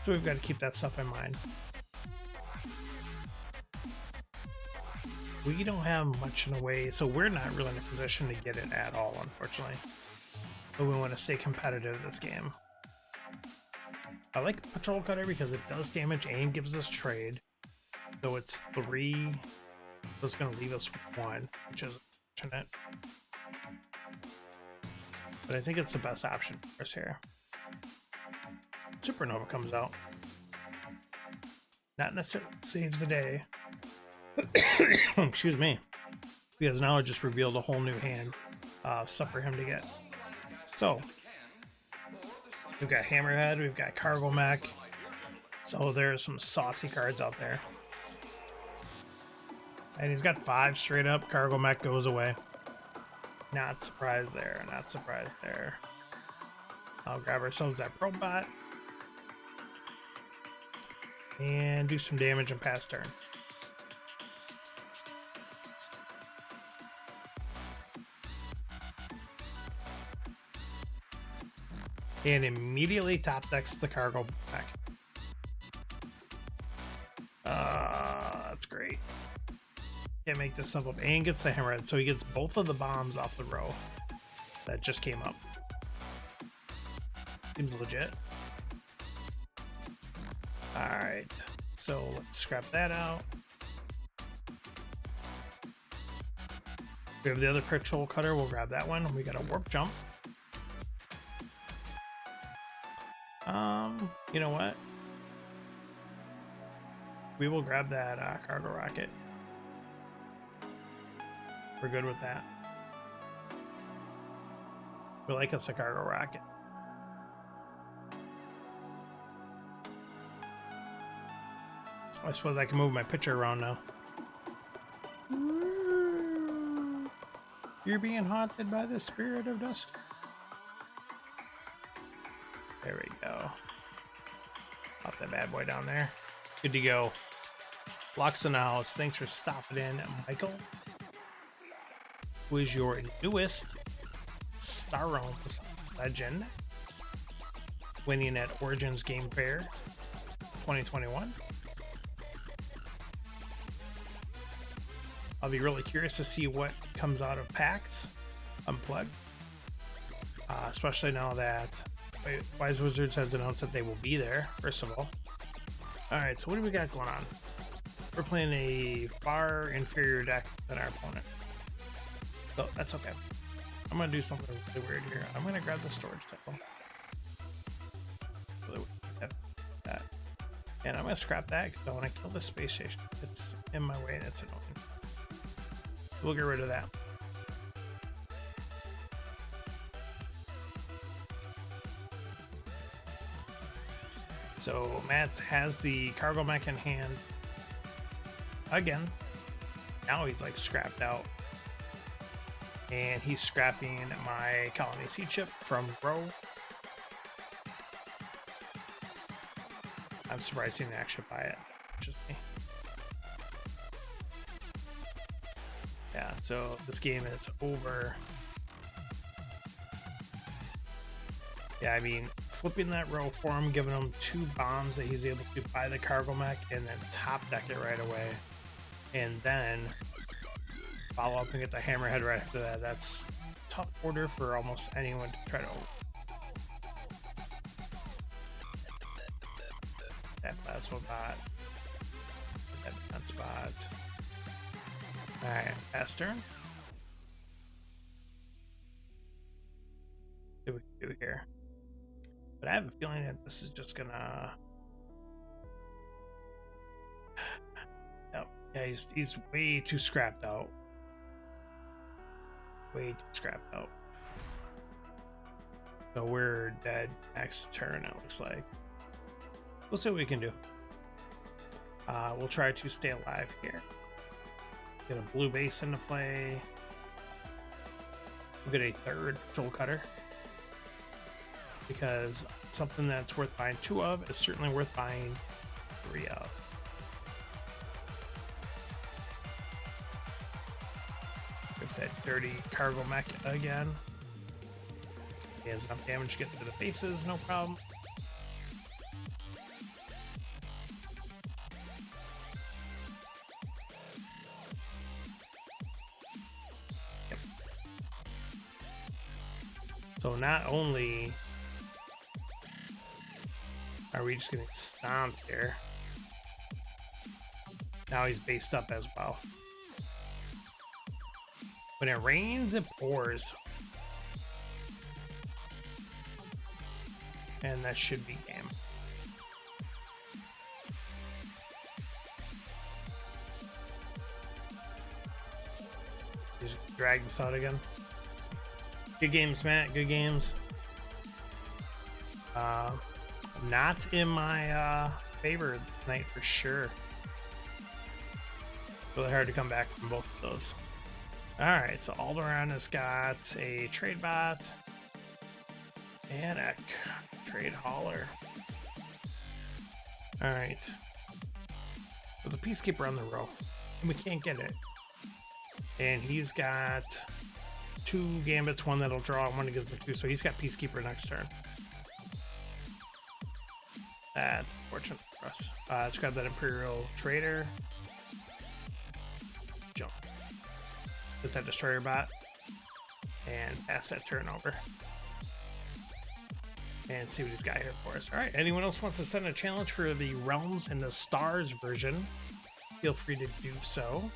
So we've got to keep that stuff in mind. We don't have much in a way, so we're not really in a position to get it at all, unfortunately. But we want to stay competitive this game. I like Patrol Cutter because it does damage and gives us trade. So it's 3, so it's going to leave us with 1, which is unfortunate. But I think it's the best option for us here. Supernova comes out. Not necessarily saves the day. Excuse me. Because now it just revealed a whole new hand of stuff for him to get. So, we've got Hammerhead, we've got Cargo Mech. So there's some saucy cards out there. And he's got 5 straight up. Cargo Mech goes away. Not surprised there, not surprised there. I'll grab ourselves that Probot. And do some damage and pass turn. And immediately top decks the Cargo Mech. That's great. Can't make this stuff up. And gets the Hammerhead, so he gets both of the bombs off the row that just came up. Seems legit. Alright, so let's scrap that out. We have the other Patrol Cutter, we'll grab that one. We got a Warp Jump. You know what? We will grab that Cargo Rocket. We're good with that. We like us a Cargo Rocket. I suppose I can move my picture around now. You're being haunted by the spirit of Dusto. There we go. Pop that bad boy down there. Good to go. Locks in the house. Thanks for stopping in, Michael. Who is your newest Star Realms legend? Winning at Origins Game Fair 2021. I'll be really curious to see what comes out of PAX Unplugged. Especially now that Wise Wizards has announced that they will be there, first of all. Alright, so what do we got going on? We're playing a far inferior deck than our opponent. So that's okay. I'm going to do something really weird here. I'm going to grab the storage table. That. And I'm going to scrap that because I want to kill the space station. It's in my way and it's annoying. We'll get rid of that. So Matt has the Cargo Mech in hand again. Now he's like scrapped out. And he's scrapping my Colony Seed Chip from Grow. I'm surprised he didn't actually buy it. Just me. Yeah, so this game is over. Yeah, I mean, flipping that row for him, giving him 2 bombs that he's able to buy the Cargo Mech and then top deck it right away. And then follow up and get the Hammerhead right after that. That's a tough order for almost anyone to try to that plasma bot. That defense bot. Alright, pass turn. have a feeling that this is just gonna. Yeah, he's way too scrapped out. Way too scrapped out. So we're dead next turn, it looks like. We'll see what we can do. We'll try to stay alive here. Get a blue base into play. We'll get a third patrol cutter. Because something that's worth buying 2 of is certainly worth buying 3 of. Like I said, dirty cargo mech again. He has enough damage to get through the faces, no problem. Yep. So not only are we just getting stomped here, now he's based up as well. When it rains, it pours. And that should be game. Just drag this out again. Good games, Matt. Good games. Not in my favor tonight for sure. Really hard to come back from both of those. Alright, so Alderaan has got a trade bot and a trade hauler. Alright. There's a peacekeeper on the row, and we can't get it. And he's got 2 gambits, one that'll draw and one that gives him 2, so he's got peacekeeper next turn. That's fortunate for us. Let's grab that Imperial Trader. Jump. Get that Destroyer bot. And pass that turn over. And see what he's got here for us. Alright, anyone else wants to send a challenge for the Realms and the Stars version, feel free to do so.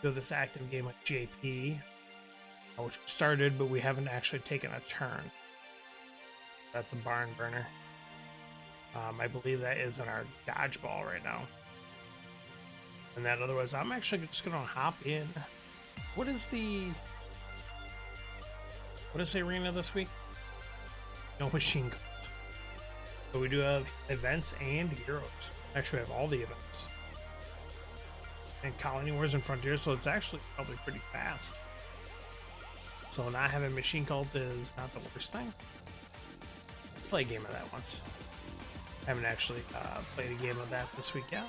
Do this active game with JP, which started, but we haven't actually taken a turn. That's a barn burner. I believe that is in our dodgeball right now. And that otherwise, I'm actually just going to hop in. What is the arena this week? No machine guns. So we do have events and heroes. Actually, we have all the events. And Colony Wars and Frontiers, so it's actually probably pretty fast. So not having machine cult is not the worst thing. Play a game of that once. I haven't actually played a game of that this week yet.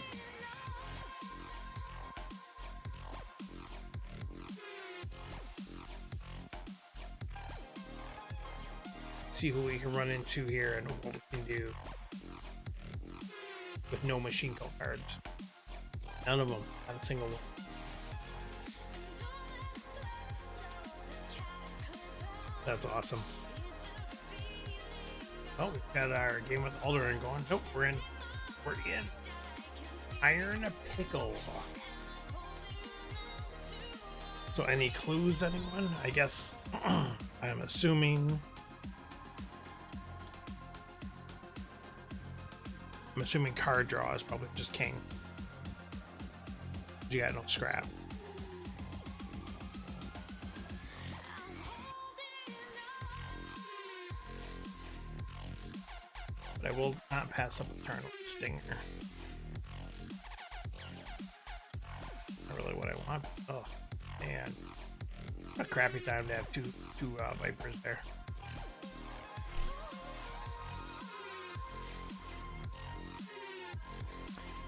See who we can run into here and what we can do with no machine cult cards. None of them, not a single one. That's awesome. Oh, we've got our game with Alderaan going. Nope, we're in. Iron Pickle. So any clues, anyone? I guess I'm assuming card draw is probably just king. You got no scrap. But I will not pass up a turn with Stinger. Not really what I want. Oh, man. What a crappy time to have two Vipers there.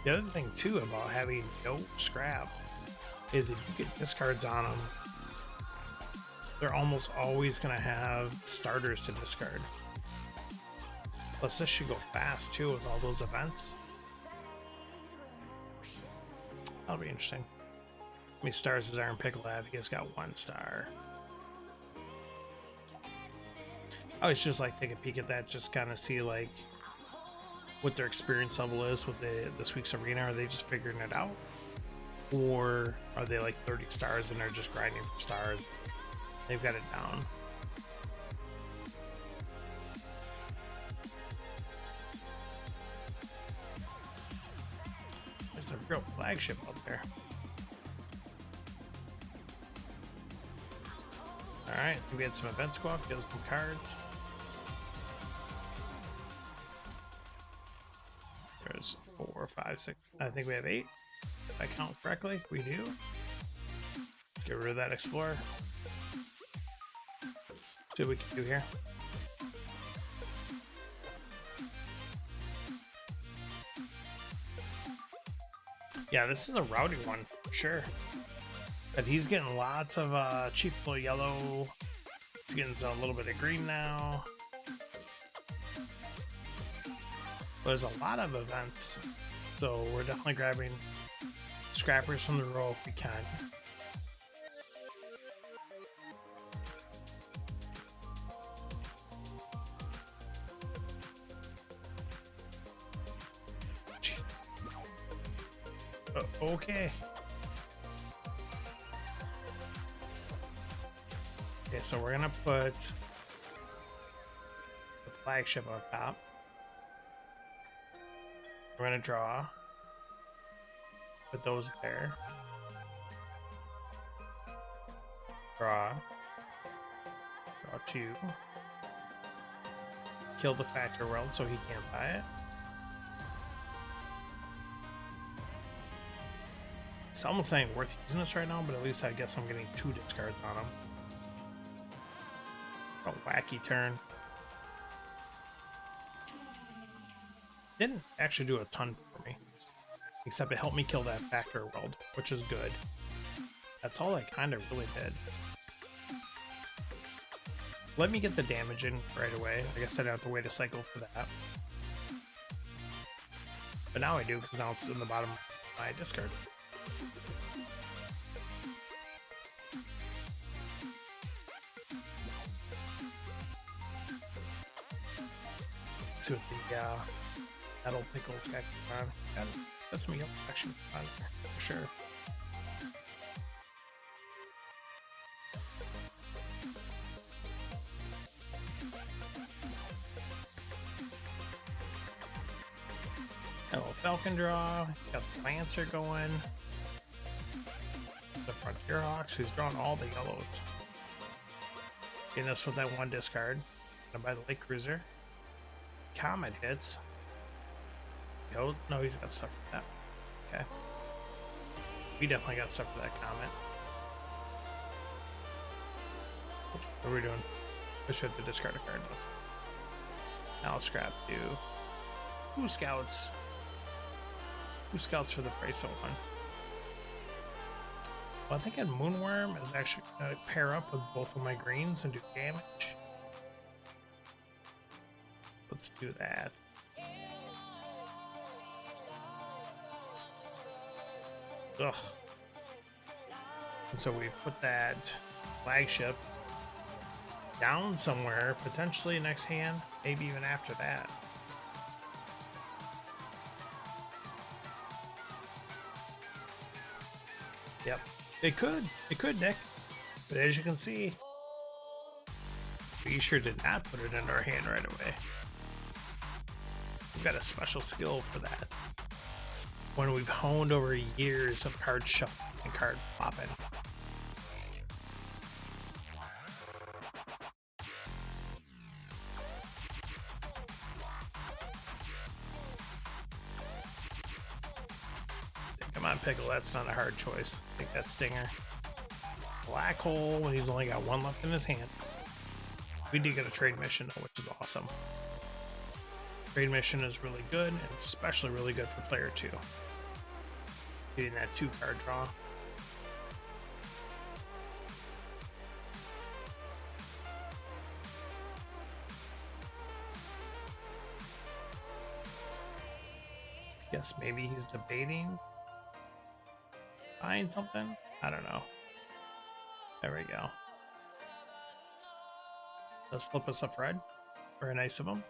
The other thing too about having no scrap is if you get discards on them, they're almost always going to have starters to discard. Plus this should go fast too with all those events. That'll be interesting. How many stars does Iron Pickle have? He has got 1 star. I always just like take a peek at that, just kind of see like what their experience level is with this week's arena. Are they just figuring it out, or are they like 30 stars and they're just grinding for stars? They've got it down. There's a real flagship up there. Alright, we had some events go off, get some cards. There's 4, 5, 6. I think we have 8. If I count correctly, we do. Get rid of that explorer. See what we can do here. Yeah, this is a rowdy one for sure. But he's getting lots of cheap blue yellow. He's getting a little bit of green now. There's a lot of events, so we're definitely grabbing scrappers from the row if we can. Okay. Okay, so we're gonna put the flagship on top. We're gonna draw. Put those there. Draw. Draw 2. Kill the factor world so he can't buy it. It's almost ain't worth using this right now, but at least I guess I'm getting 2 discards on him. A wacky turn. Didn't actually do a ton for me, except it helped me kill that factor world, which is good. That's all I kind of really did. Let me get the damage in right away. I guess I don't have to wait a cycle for that. But now I do, because now it's in the bottom of my discard. Let's see what the metal pickles got on. That's me up action on there, for sure. Hello, Falcon draw. Got the Lancer going. The Frontier Hawks, who's drawn all the yellows. Getting us with that 1 discard. Gonna buy the Lake Cruiser. Comet hits. No, he's got stuff for that. Okay. We definitely got stuff for that Comet. What are we doing? I should have to discard a card though. Now I'll scrap 2 scouts. 2 scouts for the price of 1. Well, I think a Moonworm is actually going to pair up with both of my greens and do damage. Let's do that. Ugh. And so we've put that flagship down somewhere, potentially next hand, maybe even after that. Yep. It could, Nick. But as you can see, we sure did not put it in our hand right away. We've got a special skill for that. When we've honed over years of card shuffling and card flopping. Come on, Pickle, that's not a hard choice. Take that Stinger. Black Hole when he's only got 1 left in his hand. We did get a trade mission though, which is awesome. Trade mission is really good, and it's especially really good for player 2. Getting that 2 card draw. Guess maybe he's debating buying something? I don't know. There we go. Let's flip us up red. Very nice of him.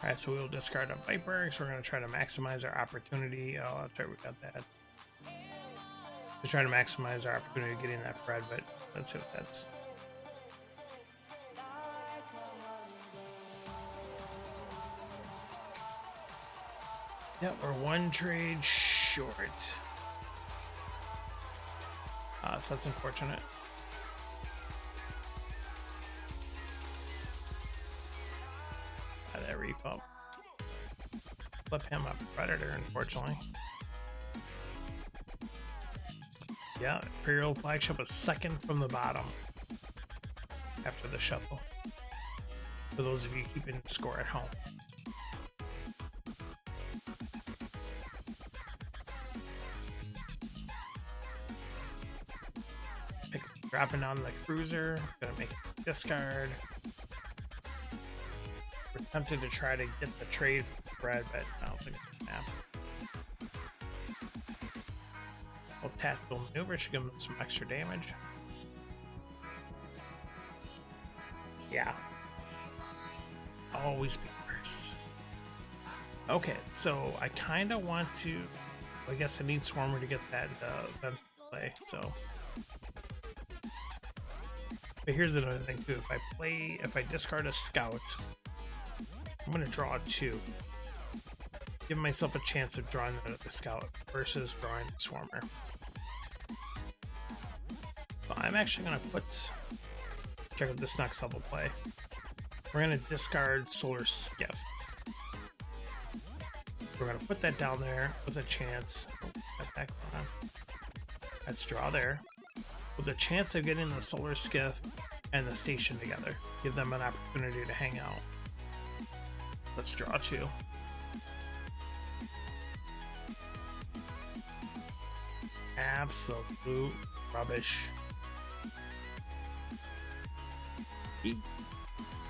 Alright, so we will discard a Viper, so we're going to try to maximize our opportunity. Oh, that's right, we got that. We're trying to maximize our opportunity of getting that Fred, but let's see what that's. Yep, we're one trade short. So that's unfortunate. That refump. Flip him up Predator, unfortunately. Yeah, Imperial Flagship was second from the bottom after the shuffle. For those of you keeping score at home. Dropping down the cruiser, gonna make it discard. We're tempted to try to get the trade for Fred, but I don't think it's gonna happen. Well, tactical maneuver should give him some extra damage. Yeah. Always be worse. Okay, so I kind of want to. I guess I need Swarmer to get that play. So. But here's another thing too, if I discard a scout, I'm gonna draw 2. Give myself a chance of drawing the scout versus drawing the Swarmer. So I'm actually gonna check out this next level play. We're gonna discard Solar Skiff. We're gonna put that down there with a chance. Let's draw there. With a chance of getting the Solar Skiff and the station together. Give them an opportunity to hang out. Let's draw 2. Absolute rubbish.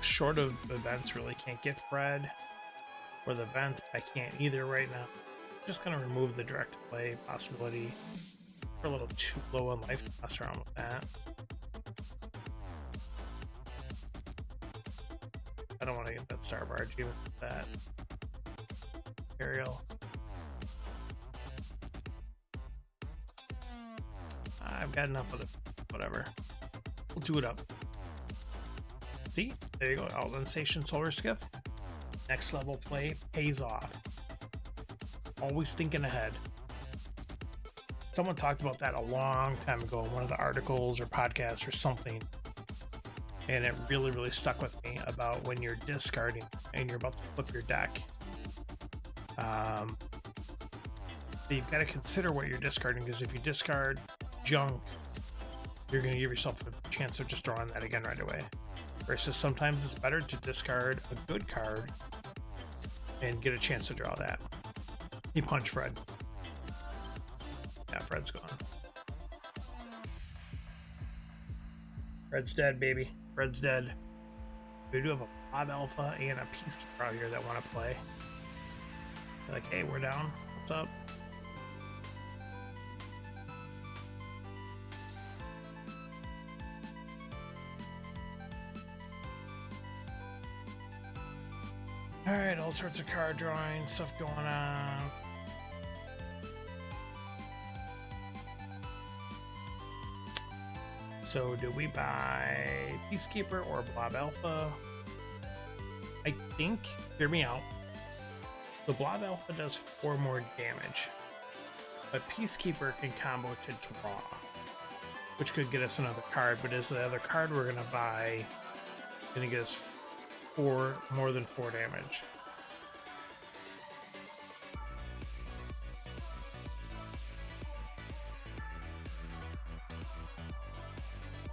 Short of events, really can't get Fred or the vent. I can't either right now. I'm just gonna remove the direct play possibility. We're a little too low in life to mess around with that. I don't want to get that Star Barge even with that. Aerial. I've got enough of it. Whatever. We'll do it up. See? There you go. Outland Station Solar Skiff. Next level play pays off. Always thinking ahead. Someone talked about that a long time ago in one of the articles or podcasts or something. And it really, really stuck with me about when you're discarding and you're about to flip your deck. You've got to consider what you're discarding, because if you discard junk, you're going to give yourself a chance of just drawing that again right away. Versus sometimes it's better to discard a good card and get a chance to draw that. You punch Fred. Yeah, Fred's gone. Fred's dead, baby. Fred's dead. We do have a Bob Alpha and a Peacekeeper out here that want to play. They're like, hey, we're down. What's up? Alright, all sorts of card drawing, stuff going on. So do we buy Peacekeeper or Blob Alpha? I think, hear me out, the Blob Alpha does 4 more damage, but Peacekeeper can combo to draw, which could get us another card, but is the other card we're going to buy going to get us more than 4 damage?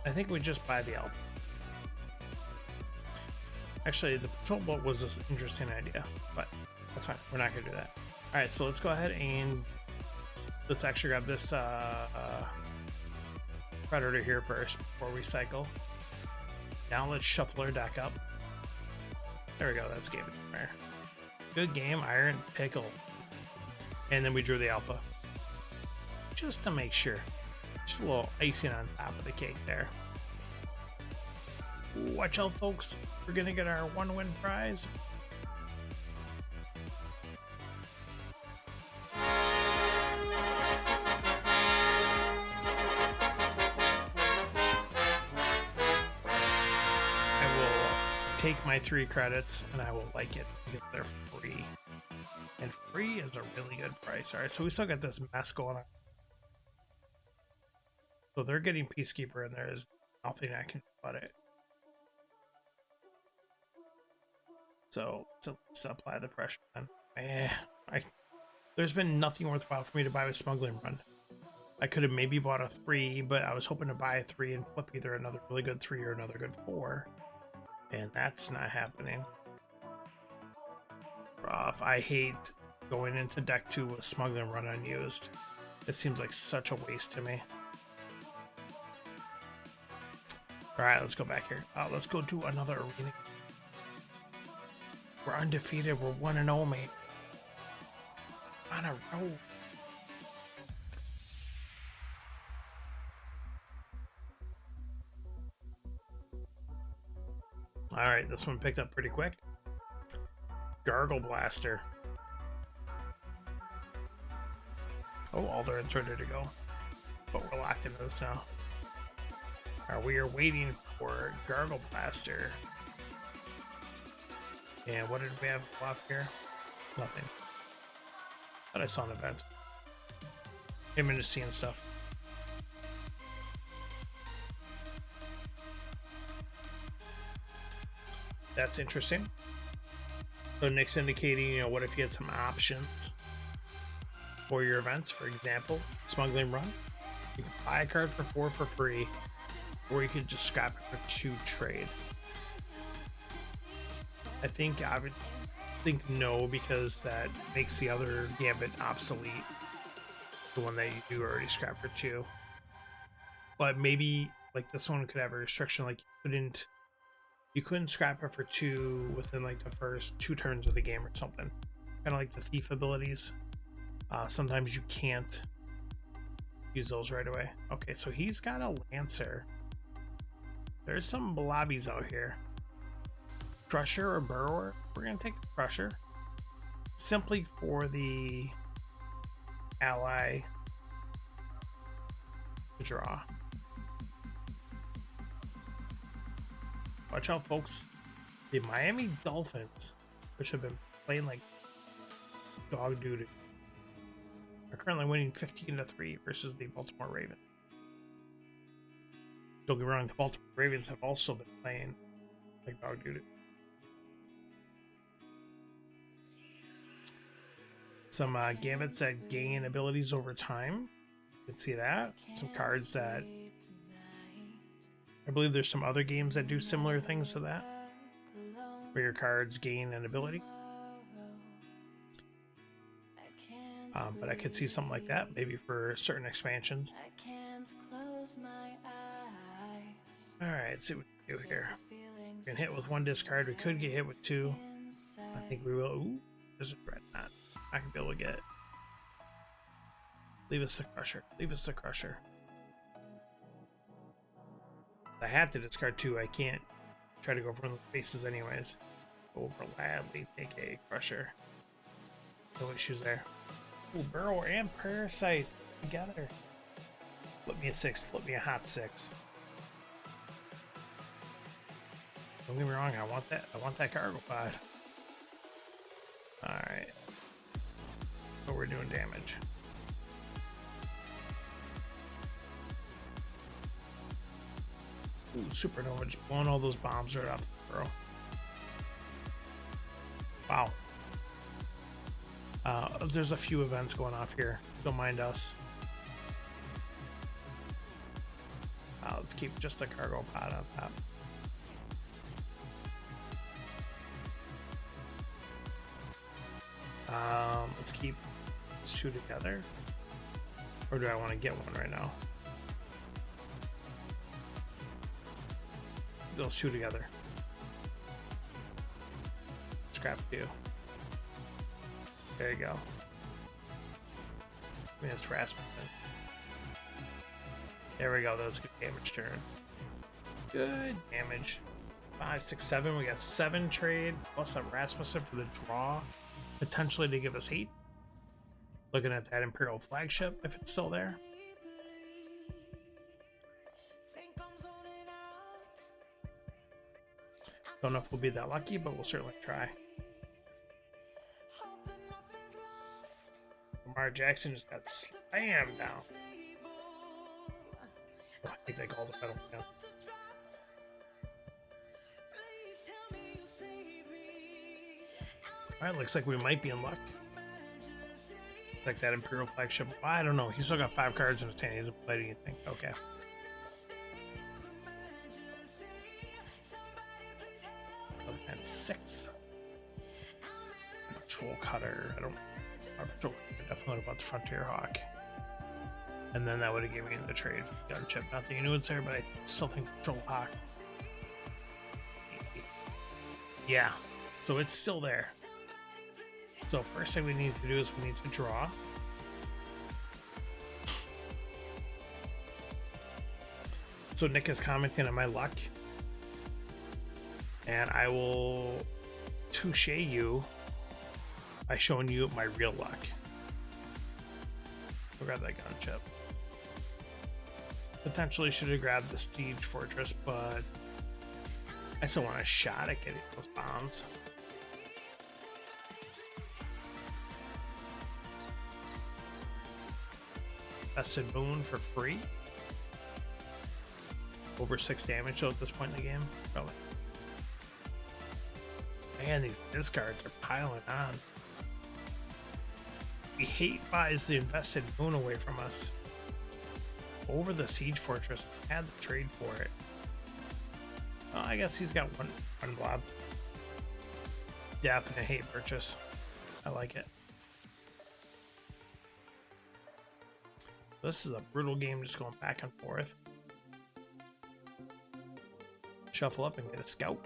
I think we just buy the Alpha. Actually, the patrol boat was an interesting idea, but that's fine. We're not going to do that. All right, so let's go ahead and let's actually grab this Predator here first before we cycle. Now let's shuffle our deck up. There we go. That's game there. Good game, Iron Pickle. And then we drew the Alpha. Just to make sure. Just a little icing on top of the cake there. Watch out, folks. We're going to get our 1-win prize. I will take my 3 credits and I will like it because they're free. And free is a really good price. Alright, so we still got this mess going on. So they're getting Peacekeeper, and there's nothing I can do about it. So let's apply the pressure then. There's been nothing worthwhile for me to buy with Smuggling Run. I could have maybe bought a 3, but I was hoping to buy a 3 and flip either another really good 3 or another good 4. And that's not happening. Rough. I hate going into deck 2 with Smuggling Run unused. It seems like such a waste to me. Alright, let's go back here. Let's go do another arena. We're undefeated. We're 1-0, mate. On a roll. Alright, this one picked up pretty quick. Gargle Blaster. Oh, Alderin's ready to go. But we're locked into this now. We are waiting for Gargle Blaster. And what did we have off here? Nothing. Thought I saw an event. I'm into seeing stuff. That's interesting. So Nick's indicating, you know, what if you had some options for your events? For example, Smuggling Run. You can buy a card for 4 for free, or you could just scrap it for 2 trade. I would think no, because that makes the other Gambit obsolete. The one that you do already scrap for 2. But maybe like this one could have a restriction, like you couldn't scrap it for 2 within like the first 2 turns of the game or something. Kind of like the thief abilities. Sometimes you can't use those right away. Okay, so he's got a Lancer. There's some blobbies out here. Crusher or Burrower? We're gonna take the Crusher. Simply for the ally to draw. Watch out, folks. The Miami Dolphins, which have been playing like dog doo-doo, are currently winning 15-3 versus the Baltimore Ravens. Don't get me wrong, the Baltimore Ravens have also been playing like dog doo-doo. Some Gambits that gain abilities over time. You can see that. Some cards that... I believe there's some other games that do similar things to that, where your cards gain an ability. But I could see something like that, maybe for certain expansions. Alright, let's see what we can do here. We can hit with 1 discard. We could get hit with 2. I think we will. Ooh, there's a red knot. I can be able to get. Leave us the Crusher. Leave us the Crusher. I have to discard 2. I can't try to go for the faces anyways. We'll gladly take a Crusher. No issues there. Ooh, Burrower and Parasite together. Flip me a 6. Flip me a hot 6. Don't get me wrong. I want that. I want that cargo pod. All right. So we're doing damage. Ooh, Supernova just blowing all those bombs right up, bro. Wow. There's a few events going off here. Don't mind us. Let's keep just the cargo pod on top. Let's keep 2 together. Or do I want to get one right now? Those 2 together. Scrap 2. There you go. I mean, it's Rasmussen. There we go. That was a good damage turn. Good damage. 5, 6, 7. We got 7 trade plus a Rasmussen for the draw. Potentially to give us 8. Looking at that Imperial flagship, if it's still there. Don't know if we'll be that lucky, but we'll certainly try. Lamar Jackson just got slammed down. Oh, I think they called the penalty down. Alright, looks like we might be in luck. Like that Imperial flagship. I don't know. He's still got 5 cards in his hand. He hasn't played anything. Okay. And 6. Patrol Cutter. I definitely about the Frontier Hawk. And then that would have given me the trade for the gun chip. Not that you knew it's there, but I still think Patrol Hawk. Yeah. So it's still there. So first thing we need to do is we need to draw. So Nick is commenting on my luck. And I will touche you by showing you my real luck. I'll grab that gun chip. Potentially should have grabbed the Siege Fortress, but I still want a shot at getting those bombs. Vested Boon for free. Over 6 damage though at this point in the game. Probably. Man, these discards are piling on. We hate buys the Invested Boon away from us. Over the Siege Fortress. I had the trade for it. Oh, I guess he's got one blob. Definite hate purchase. I like it. This is a brutal game just going back and forth. Shuffle up and get a scout.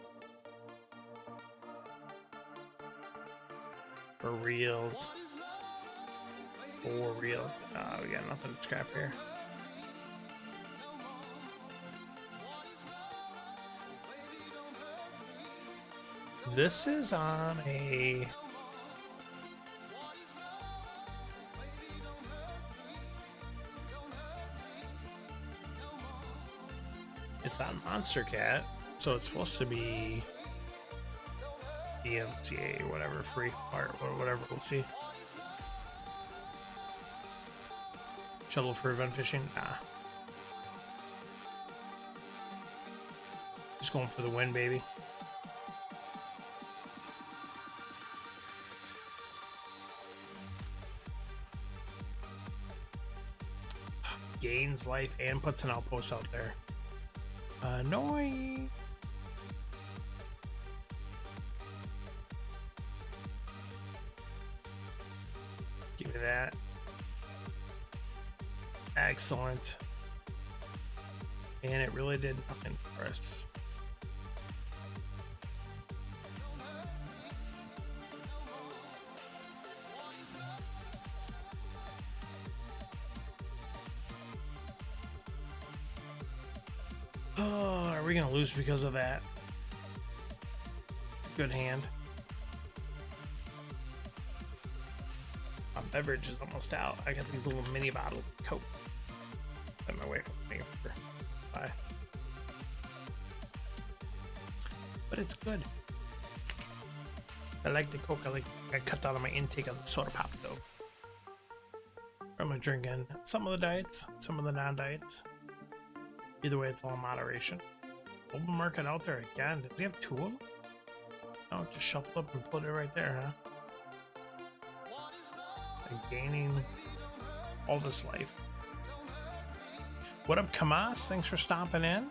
For reals. 4 reals. We got nothing to scrap here. This is on a... It's on Monster Cat, so it's supposed to be DMCA or whatever, free or whatever, we'll see. Shuttle for event fishing? Nah. Just going for the win, baby. Gains life and puts an outpost out there. Annoying. Give me that. Excellent. And it really did nothing for us. Oh, are we gonna lose because of that? Good hand. My beverage is almost out. I got these little mini bottles of Coke. Let my way from me for bye. But it's good. I like the Coke. I cut down on my intake of the soda pop though. I'm drinking some of the diets, some of the non-diets. Either way, it's all in moderation. Open market out there again. Does he have 2 of them? No, just shuffle up and put it right there, huh? And gaining all this life. What up, Kamas? Thanks for stopping in.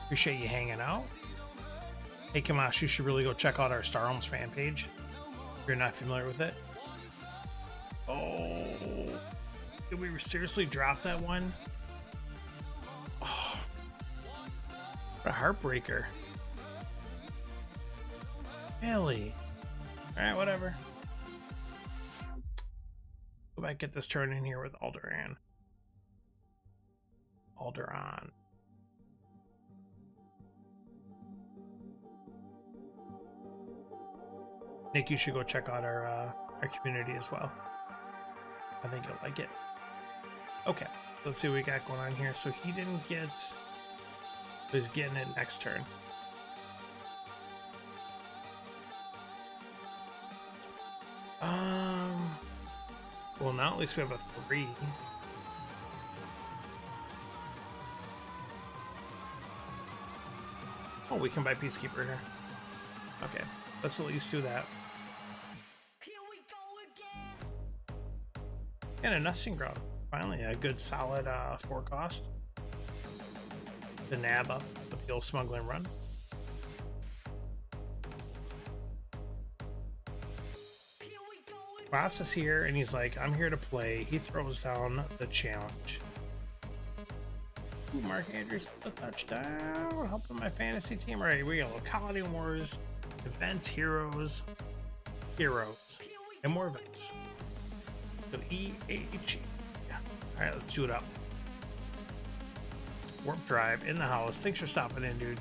Appreciate you hanging out. Hey, Kamas, you should really go check out our Star Realms fan page if you're not familiar with it. Oh, did we seriously drop that one? Oh, what a heartbreaker. Really? Alright, whatever. Go back, get this turn in here with Alderan. Alderan. Nick, you should go check out our community as well. I think you'll like it. Okay, let's see what we got going on here. So he didn't get... He's getting it next turn. Well, now at least we have a 3. Oh, we can buy Peacekeeper here. Okay, let's at least do that. And a nesting ground. Finally, a good solid 4 cost. The nab up with the old smuggling run. Boss is here, and he's like, I'm here to play. He throws down the challenge. Ooh, Mark Andrews, a touchdown. Helping my fantasy team. All right, we got Locality Wars, Events, Heroes, and more events. So E-H-E. All right, let's do it up. Warp Drive in the house. Thanks for stopping in, dude.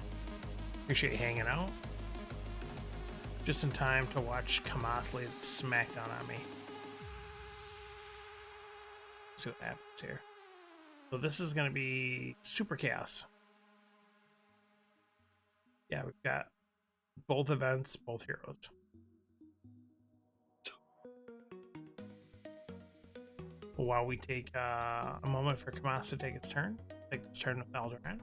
Appreciate you hanging out. Just in time to watch Kamas lay the smackdown on me. Let's see what happens here. So this is going to be Super Chaos. Yeah, we've got both events, both heroes. While we take a moment for Kamas to take its turn. Take this turn with Alderaan.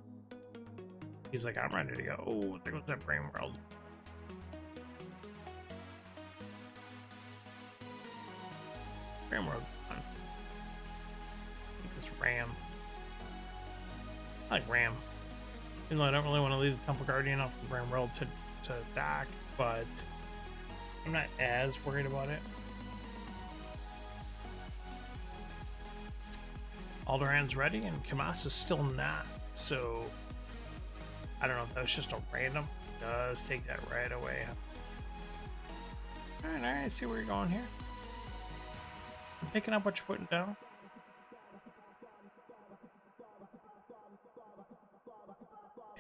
He's like, I'm ready to go. Oh, there goes that Brain World. Brain World. Take this Ram. I like Ram. Even though I don't really want to leave the Temple Guardian off the Brain World to dock, but I'm not as worried about it. Alderaan's ready, and Kamas is still not, so I don't know if that was just a random. Does take that right away. Alright, I see where you're going here. I'm picking up what you're putting down.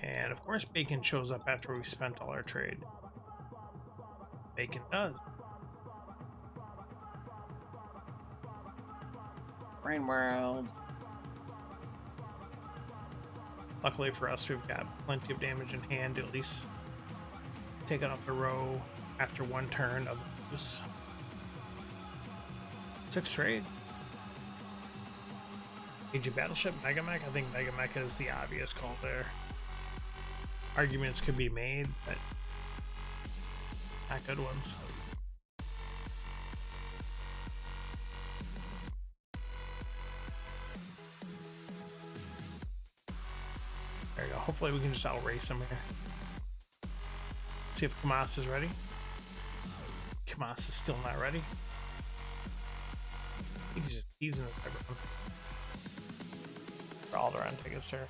And of course, Bacon shows up after we spent all our trade. Bacon does. Brain World. Luckily for us, we've got plenty of damage in hand to at least take it off the row after one turn of this 6 trade. Age of Battleship, Megamech. I think Megamech is the obvious call there. Arguments could be made, but not good ones. There we go. Hopefully we can just outrace him here. See if Kamas is ready. Kamas is still not ready. He's just teasing it everyone. For Alderaan take his turn.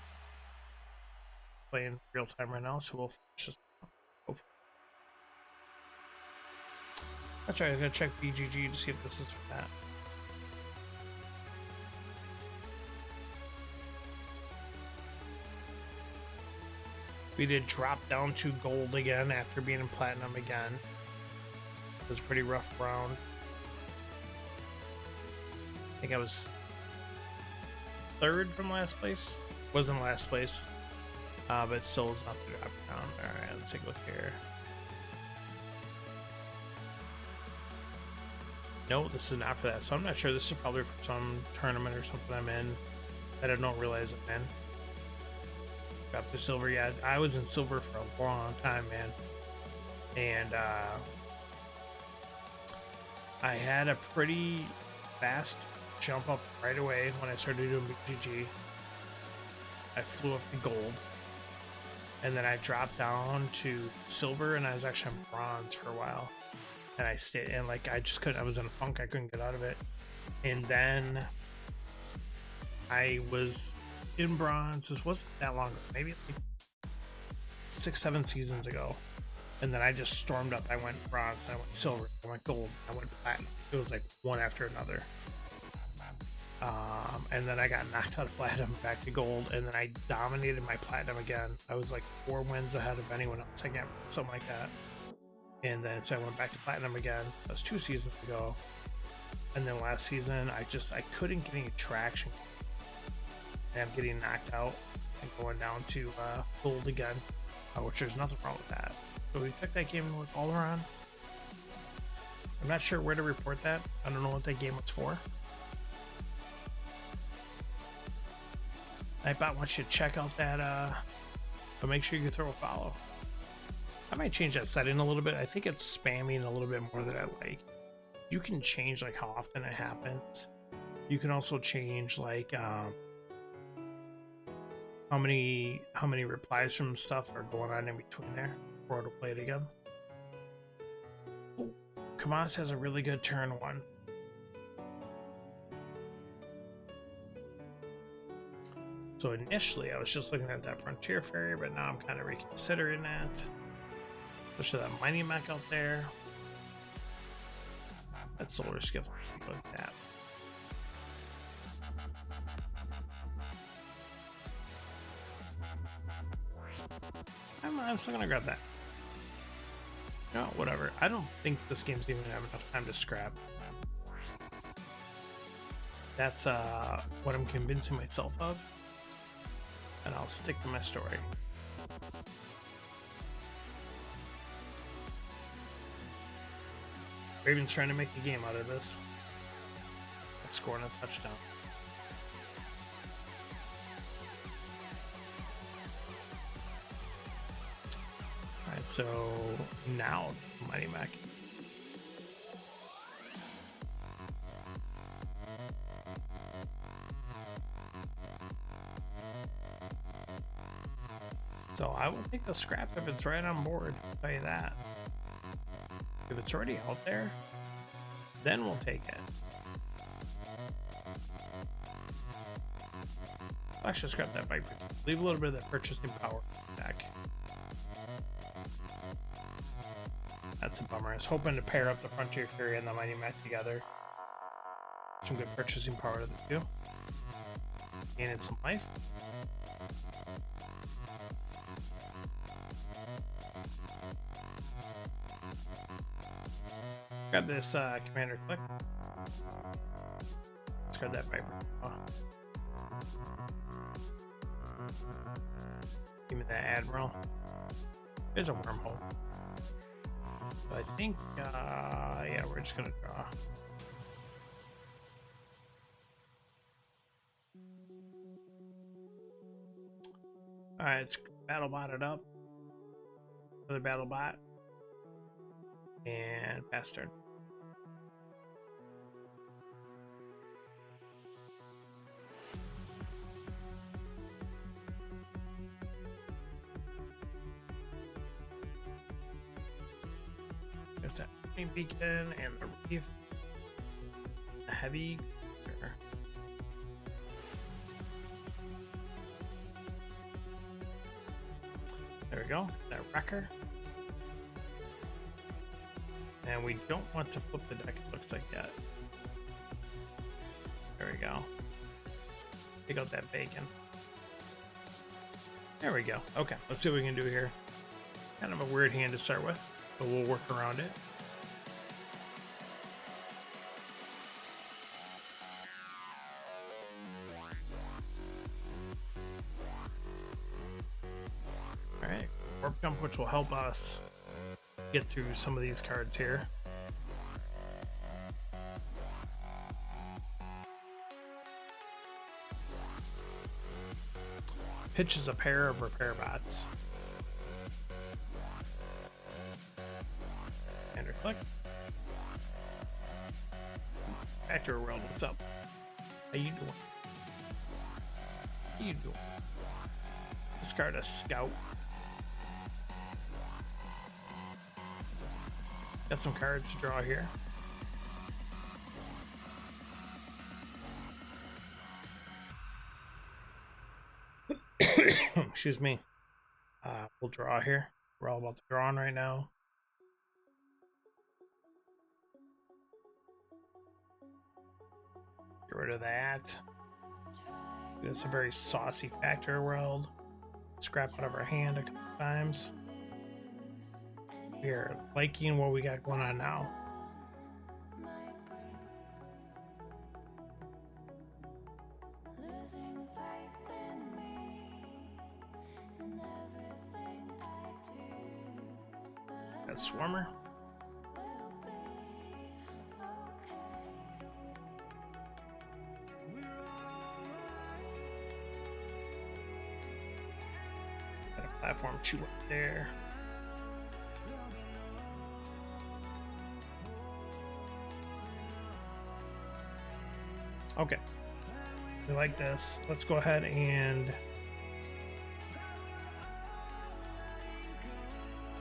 Playing real time right now, so we'll finish this. Oh. That's right, I'm gonna check BGG to see if this is that. We did drop down to gold again after being in platinum again. It was a pretty rough round. I think I was 3rd from last place. Wasn't last place. But still is not the drop down. Alright, let's take a look here. No, this is not for that. So I'm not sure. This is probably for some tournament or something I'm in that I don't realize I'm in. Up to silver. Yeah, I was in silver for a long time, man, and I had a pretty fast jump up right away when I started doing BGG. I flew up to gold, and then I dropped down to silver, and I was actually on bronze for a while, and I stayed, and like I just couldn't. I was in a funk. I couldn't get out of it, and then I was in bronze. This wasn't that long ago, maybe like 6-7 seasons ago, and then I just stormed up. I went bronze, I went silver, I went gold, I went platinum. It was like one after another, and then I got knocked out of platinum back to gold, and then I dominated my platinum again. I was like 4 wins ahead of anyone else. I can't, something like that. And then so I went back to platinum again. That was 2 seasons ago, and then last season I couldn't get any traction. And I'm getting knocked out and going down to gold again, which there's nothing wrong with that. So we took that game with Alderaan. I'm not sure where to report that. I don't know what that game was for. Nightbot wants you to check out that, but make sure you throw a follow. I might change that setting a little bit. I think it's spamming a little bit more than I like. You can change like how often it happens. You can also change like how many replies from stuff are going on in between there before it'll play it again. Oh, Kamas has a really good turn one. So initially I was just looking at that Frontier Ferry, but now I'm kind of reconsidering that. Especially that mining mech out there. That solar skiff like that. I'm still gonna grab that. No, whatever. I don't think this game's even have enough time to scrap. That's what I'm convincing myself of. And I'll stick to my story. Raven's trying to make a game out of this. Scoring a touchdown. Alright, so now Mighty Mac. So I will take the scrap if it's right on board, I'll tell you that. If it's already out there, then we'll take it. I'll actually scrap that Viper. Leave a little bit of that purchasing power back. That's a bummer. I was hoping to pair up the Frontier Fury and the Mighty Mac together. Some good purchasing power to the two. Gaining some life. Grab this commander click. Let's grab that Viper. Oh. Give me that Admiral. There's a wormhole. So I think, yeah, we're just gonna draw. Alright, let's battle bot it up. Another battle bot. And bastard. There's that beacon and the reef. The heavy. There we go. That wrecker. And we don't want to flip the deck, it looks like yet. There we go. Take out that bacon. There we go. Okay, let's see what we can do here. Kind of a weird hand to start with, but we'll work around it. Alright, warp jump, which will help us get through some of these cards here. Pitches a pair of repair bots. And click. Factor World, what's up? How you doing? How you doing? Discard a scout. Got some cards to draw here. Excuse me. We'll draw here. We're all about to draw on right now. Get rid of that. It's a very saucy Factor World. Scrap out of our hand a couple times. We're liking what we got going on now. Got Swarmer. platform chew up there. Okay. We like this. Let's go ahead and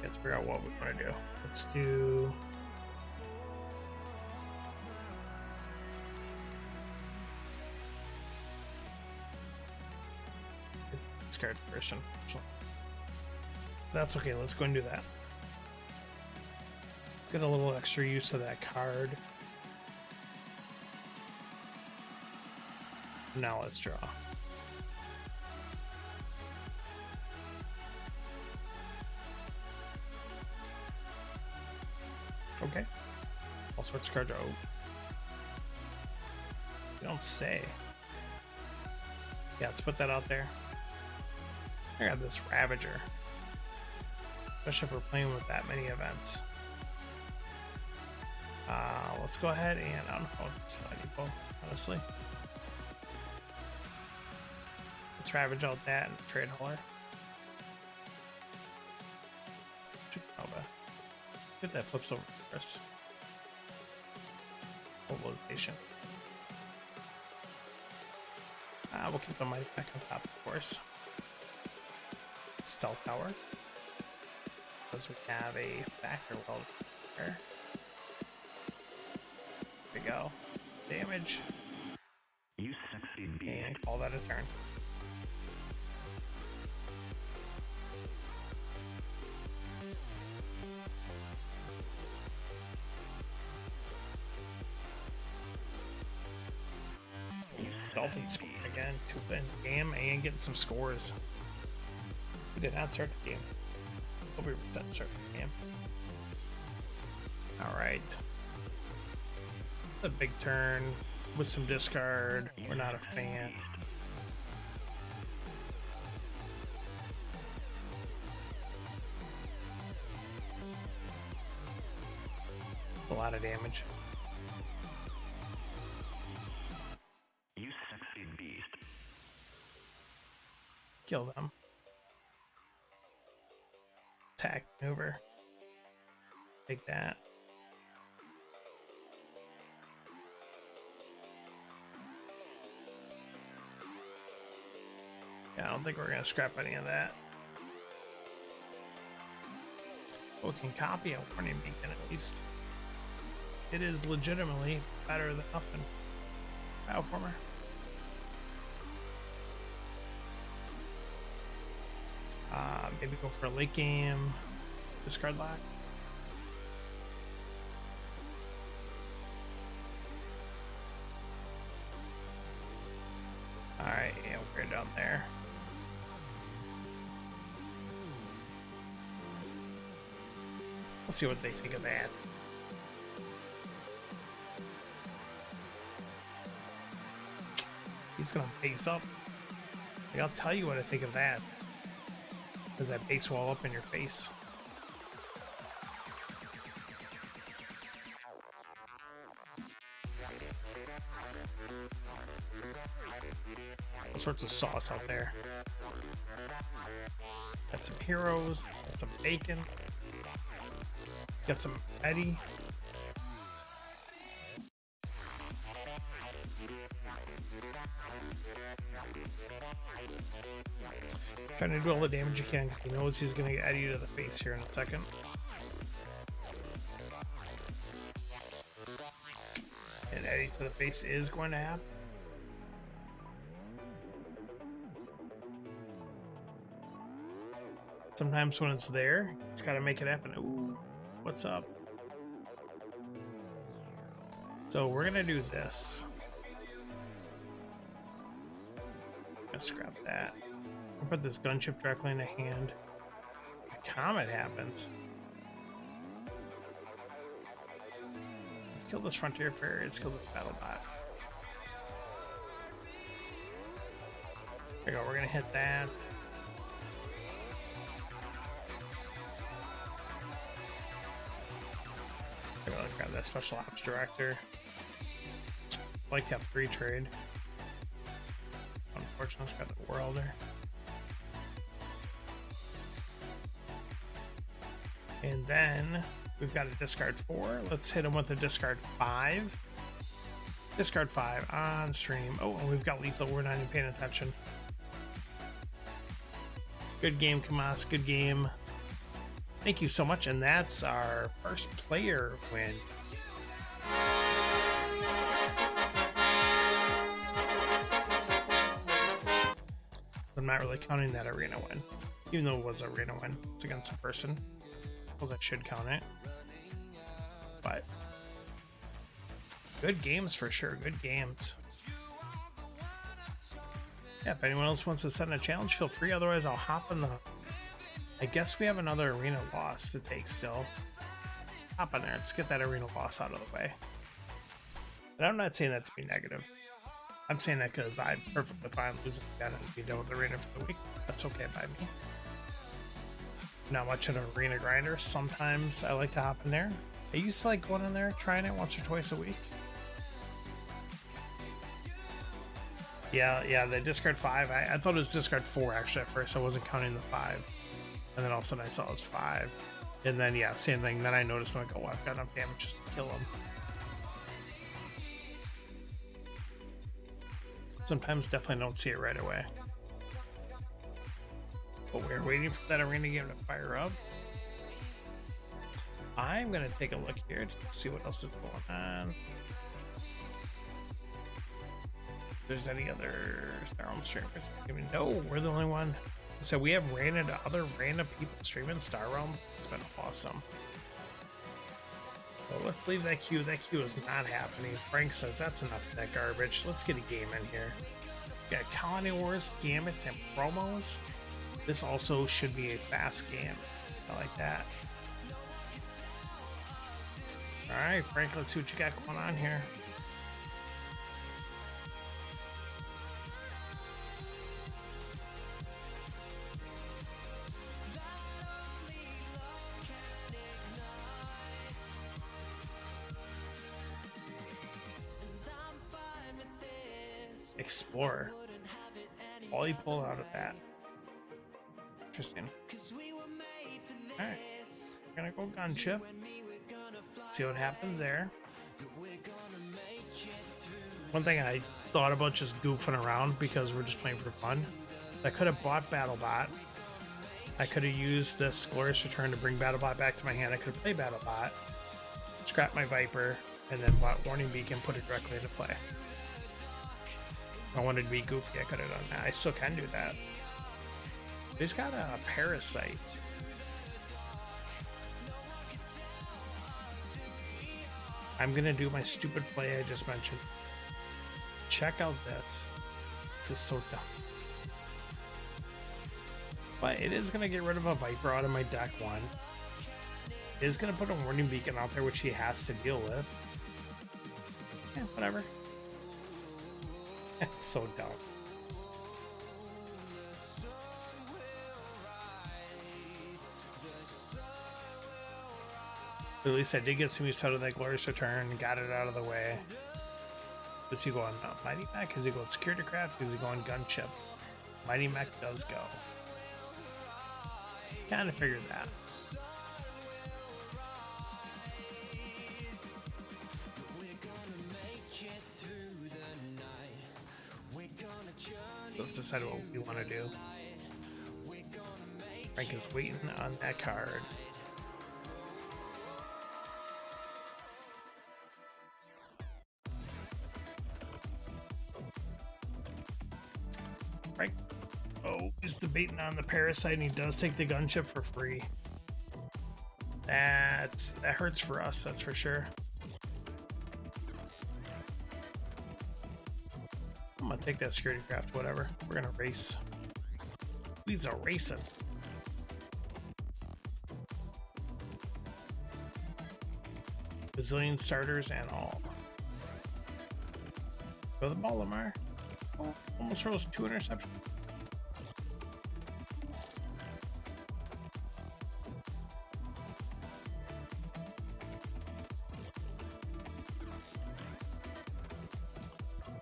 let's figure out what we want to do. Let's do discard person. That's okay. Let's go and do that. Let's get a little extra use of that card. Now let's draw. Okay. All sorts of cards are open. You don't say. Yeah, let's put that out there. I got this Ravager. Especially if we're playing with that many events. Let's go ahead and I don't know how it's valuable, honestly. Let's Ravage out that and trade hauler. Get that flips over for us. Mobilization. We'll keep the might back on top, of course. Stealth power. Because we have a factor weld there. There we go. Damage. You succeed, and call that a turn. Dolphin score again, to win the game and getting some scores. We did not start the game. Hope we didn't start the game. Alright. A big turn with some discard. We're not a fan. A lot of damage. Kill them. Attack, maneuver. Take that. Yeah, I don't think we're gonna scrap any of that. We can copy a warning beacon at least. It is legitimately better than nothing. Bioformer. Maybe go for a late game discard lock. Alright, yeah, we're down there. Let's see what they think of that. He's gonna base up. Like, I'll tell you what I think of that. Does that base wall up in your face? All sorts of sauce out there. Got some heroes, got some bacon, got some Eddie. Trying to do all the damage you can because he knows he's going to get Eddie to the face here in a second. And Eddie to the face is going to happen. Sometimes when it's there, it's got to make it happen. Ooh, what's up? So we're going to do this. Let's scrap that. I'll put this gunship directly in the hand. A comet happens. Let's kill this frontier ferry. Let's kill this battle bot. There you go. We're gonna hit that. There we go. Grab that special ops director. I'd like to have 3 trade. Unfortunately, it's got the worlder. And then we've got a discard 4. Let's hit him with a discard 5. Discard 5 on stream. Oh, and we've got lethal. We're not even paying attention. Good game, Kamas. Good game. Thank you so much. And that's our first player win. I'm not really counting that arena win, even though it was an arena win. It's against a person. Suppose I should count it. But good games for sure. Good games. Yeah, if anyone else wants to send a challenge, feel free. Otherwise, I'll hop in the... I guess we have another arena loss to take still. Hop in there. Let's get that arena loss out of the way. But I'm not saying that to be negative. I'm saying that because I'm perfectly fine losing again and be done with the arena for the week. That's okay by me. Not much of an arena grinder. Sometimes I like to hop in there. I used to like going in there, trying it once or twice a week. Yeah, the discard 5. I thought it was discard 4 actually at first. I wasn't counting the 5. And then all of a sudden I saw it was 5. And then, yeah, same thing. Then I noticed, I'm like, oh, I've got enough damage just to kill him. Sometimes definitely don't see it right away. But we're waiting for that arena game to fire up. I'm going to take a look here to see what else is going on. If there's any other Star Realm streamers. No, we're the only one. So we have ran into other random people streaming Star Realms. It's been awesome. Well, let's leave that queue. That queue is not happening. Frank says that's enough of that garbage. Let's get a game in here. We got Colony Wars, Gambits, and promos. This also should be a fast game. I like that. Alright, Frank, let's see what you got going on here. Explorer. All you pull out of that. Interesting. Alright. We're gonna go gunship. See what happens there. One thing I thought about just goofing around because we're just playing for fun. I could have bought BattleBot. I could have used this Glorious Return to bring BattleBot back to my hand. I could have played BattleBot, scrap my Viper, and then bought Warning Beacon, put it directly into play. If I wanted to be goofy, I could have done that. I still can do that. He's got a Parasite. I'm gonna do my stupid play I just mentioned. Check out this. This is so dumb. But it is gonna get rid of a Viper out of my deck one. It is gonna put a Warning Beacon out there, which he has to deal with. Yeah, whatever. It's so dumb. At least I did get some use out of that Glorious Return, got it out of the way. Is he going Mighty Mech? Is he going Security Craft? Is he going Gunship? Mighty Mech does go. Kind of figured that. Let's decide what we want to do. Frank is waiting on that card. Frank, oh, he's debating on the Parasite, and he does take the Gunship for free. That hurts for us, that's for sure. I'm gonna take that Security Craft, whatever. We're gonna race. We's a racing. Bazillion starters and all. Go the ball, Lamar. Oh, almost throws 2 interceptions.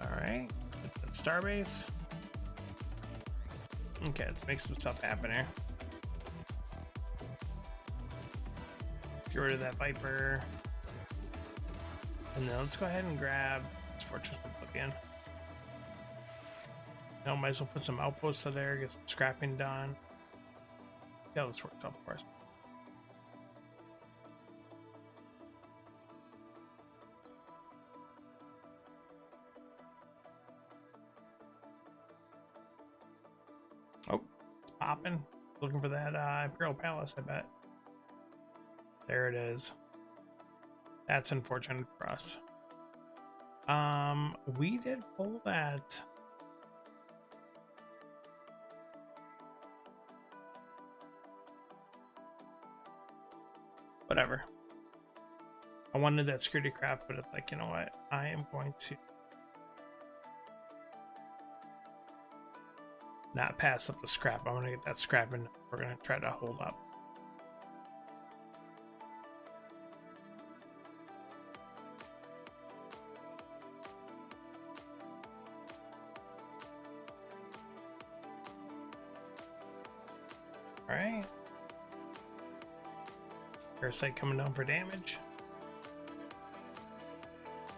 Alright. Starbase. Okay, let's make some stuff happen here. Get rid of that Viper. And then let's go ahead and grab this Fortress Oblivion. Now, might as well put some outposts in there, get some scrapping done. Yeah, this works out for us. Oh, it's popping. Looking for that Imperial Palace, I bet. There it is. That's unfortunate for us. We did pull that. Whatever. I wanted that security craft, but it's like, you know what? I am going to not pass up the scrap. I want to get that scrap and we're going to try to hold up. All right. Parasite coming down for damage.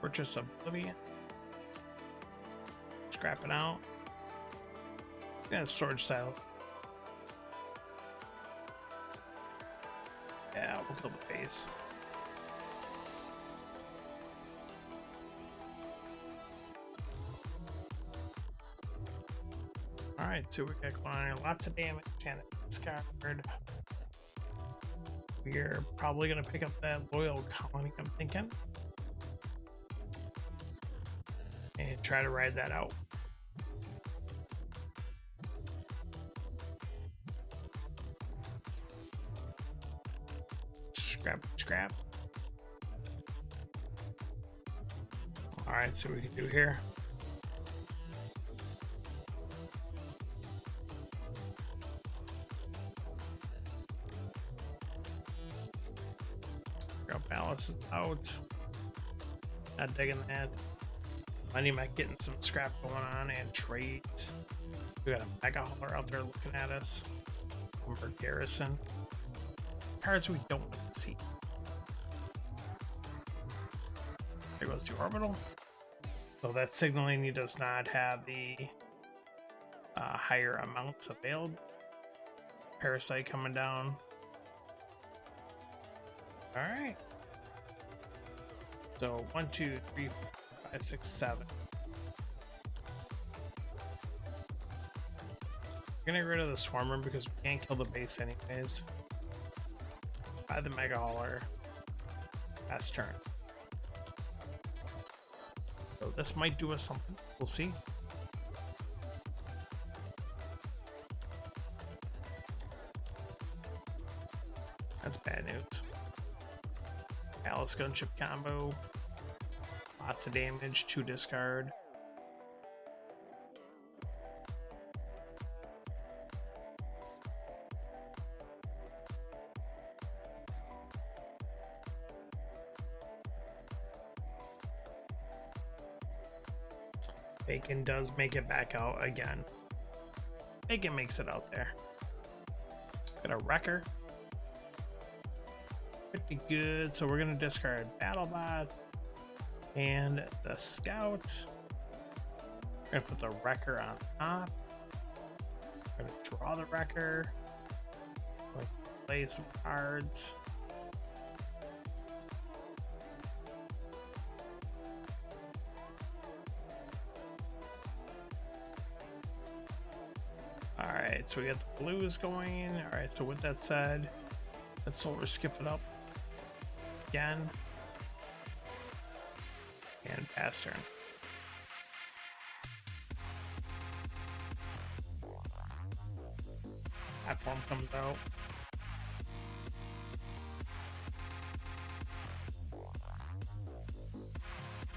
Fortress Oblivion. Scrapping out. Yeah, storage silo. Yeah, we'll kill the base. Alright, so we got going on here. Lots of damage and discard. We're probably gonna pick up that loyal colony, I'm thinking. And try to ride that out. Scrap. Alright, so we can do here. Palace is out. Not digging that. I need my getting some scrap going on and trade. We got a mega hauler out there looking at us. Lumber garrison. Cards we don't want to see. There goes to orbital. So that signaling, he does not have the higher amounts available. Parasite coming down. All right. So 1, 2, 3, 4, 5, 6, 7. We're gonna get rid of the swarmer because we can't kill the base anyways. Buy the mega hauler. Last turn. So this might do us something. We'll see. That's bad news. Palace gunship combo. Lots of damage, 2 discard. Bacon does make it back out again. Bacon makes it out there. Got a wrecker. Pretty good. So we're gonna discard BattleBot and the Scout. We're gonna put the wrecker on top. We're gonna draw the wrecker. Play some cards. Alright, so we got the blues going. Alright, so with that said, let's solar skip it up again. And pass turn. Platform comes out.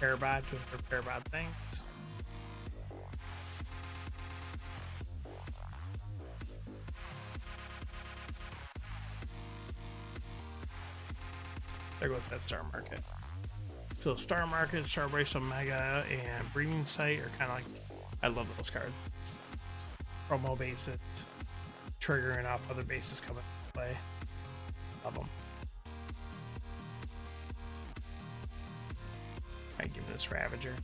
Parabot doing her Parabot things. There goes that star market. So star market, Starbreak, Omega, and breeding site are kind of like, I love those cards. Promo bases, triggering off other bases coming into play. Love them. Alright, give me this Ravager.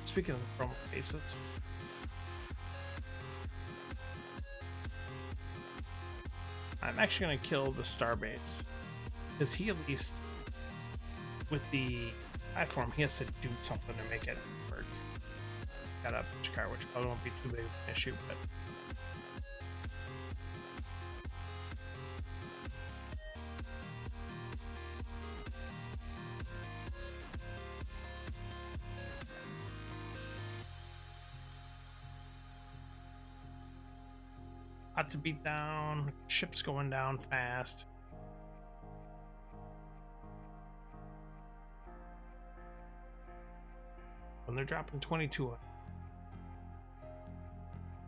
Speaking of the promo faces. I'm actually going to kill the Starbase. Because he at least, with the platform, he has to do something to make it work. Got a pitch car, which probably won't be too big of an issue, but... Lots of beat down, ships going down fast. When they're dropping 22,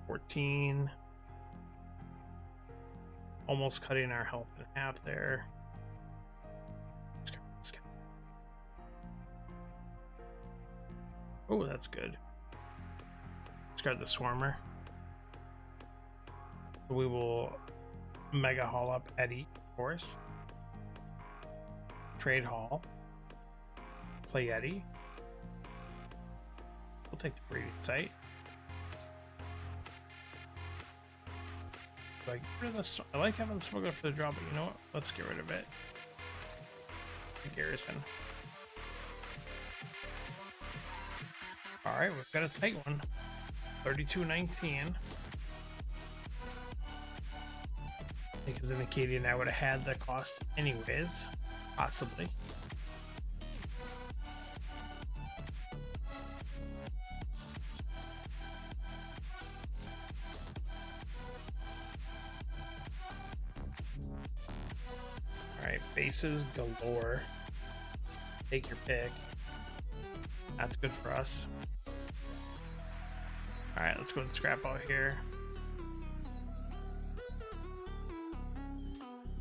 14, almost cutting our health in half there. Oh, that's good. Discard the Swarmer. We will Mega Haul up Eddie, of course. Trade Haul. Play Eddie. We'll take the Breeding Site. Like, I like having the smuggler for the draw, but you know what? Let's get rid of it. Garrison. Alright, we've got a tight one. 32-19. Because indicating I would have had the cost anyways, possibly. Alright, bases galore. Take your pick. That's good for us. Alright, let's go and scrap out here.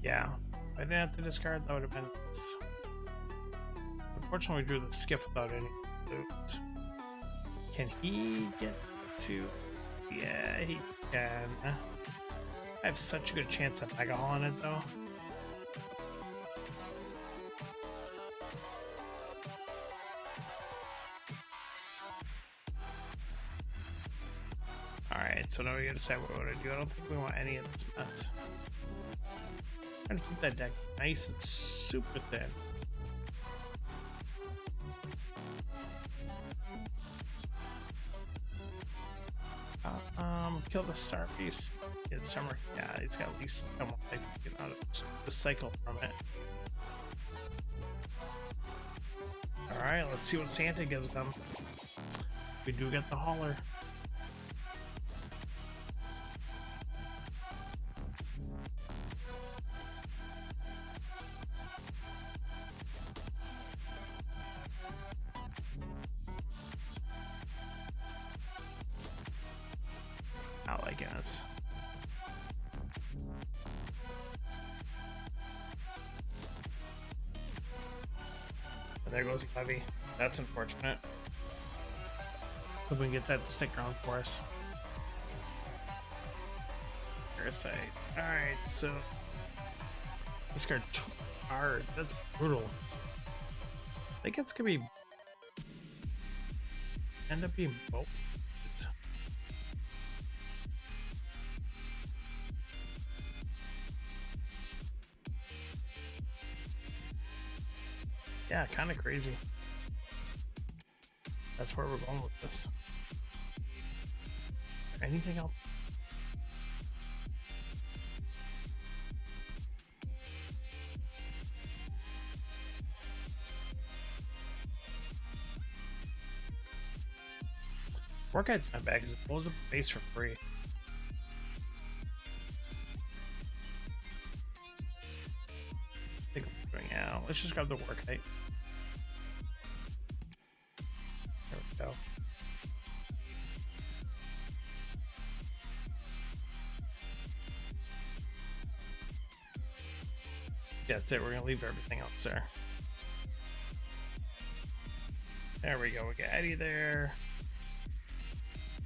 Yeah, if I didn't have to discard, that would have been nice. Unfortunately, we drew the skiff without any loot. Can he get to... Yeah, he can. I have such a good chance of Mega Hauling it, though. Alright, so now we gotta decide what we want to do. I don't think we want any of this mess. Trying to keep that deck nice and super thin. Kill the Star Piece. Get Summer. Yeah, he's got at least someone that can get out of the cycle from it. Alright, let's see what Santa gives them. We do get the hauler. I guess. And there goes Levy. That's unfortunate. Hope we can get that to stick around for us. Parasite. Alright, so discard 2 cards. That's brutal. I think it's gonna be end up being both. Yeah, kind of crazy. That's where we're going with this. Anything else? War Guide's not bad because it blows up the base for free. Yeah, let's just grab the War Kite. There we go. Yeah, that's it. We're gonna leave everything else there. There we go. We got Eddie there.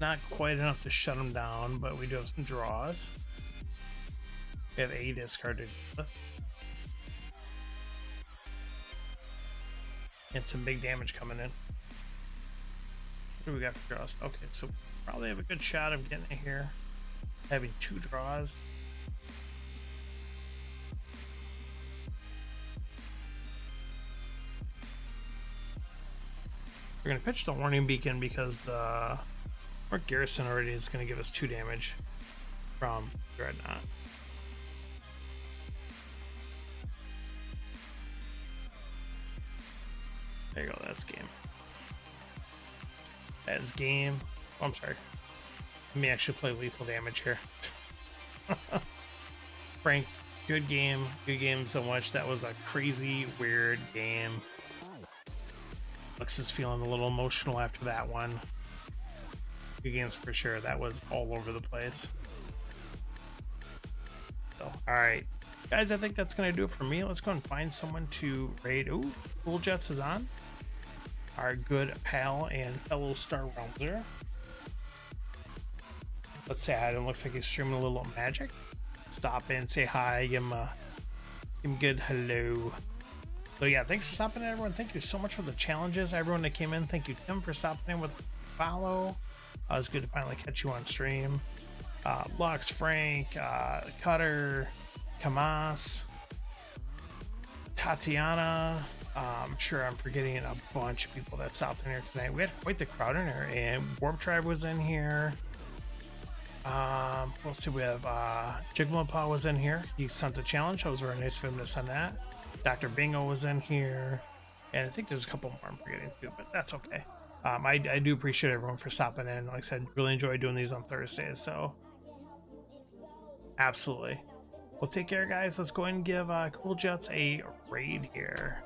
Not quite enough to shut him down, but we do have some draws. We have a discarded. and some big damage coming in. What do we got for draws? Okay, so probably have a good shot of getting it here. Having 2 draws. We're going to pitch the warning beacon because the Mark Garrison already is going to give us 2 damage from Dreadnought. There you go, that's game. That is game. Oh, I'm sorry. Let me actually play lethal damage here. Frank, good game. Good game so much. That was a crazy, weird game. Lex is feeling a little emotional after that one. Good games for sure. That was all over the place. So, alright. Guys, I think that's going to do it for me. Let's go and find someone to raid. Ooh, Cool Jets is on. Our good pal and fellow Star Realmser. Let's say hi. It looks like he's streaming a little magic. Stop in, say hi, give him a good hello. So yeah, thanks for stopping in, everyone. Thank you so much for the challenges, everyone that came in. Thank you, Tim, for stopping in with the follow. It was good to finally catch you on stream. Lux, Frank, Cutter, Kamas, Tatiana. I'm sure I'm forgetting a bunch of people that stopped in here tonight. We had quite the crowd in here, and Warp Tribe was in here. We'll see. We have Jigmapaw was in here. He sent a challenge. That was very nice of him to send that. Dr. Bingo was in here, and I think there's a couple more I'm forgetting too, but that's okay. I do appreciate everyone for stopping in. Like I said, really enjoy doing these on Thursdays. So absolutely. Well, take care, guys. Let's go ahead and give Cool Jets a raid here.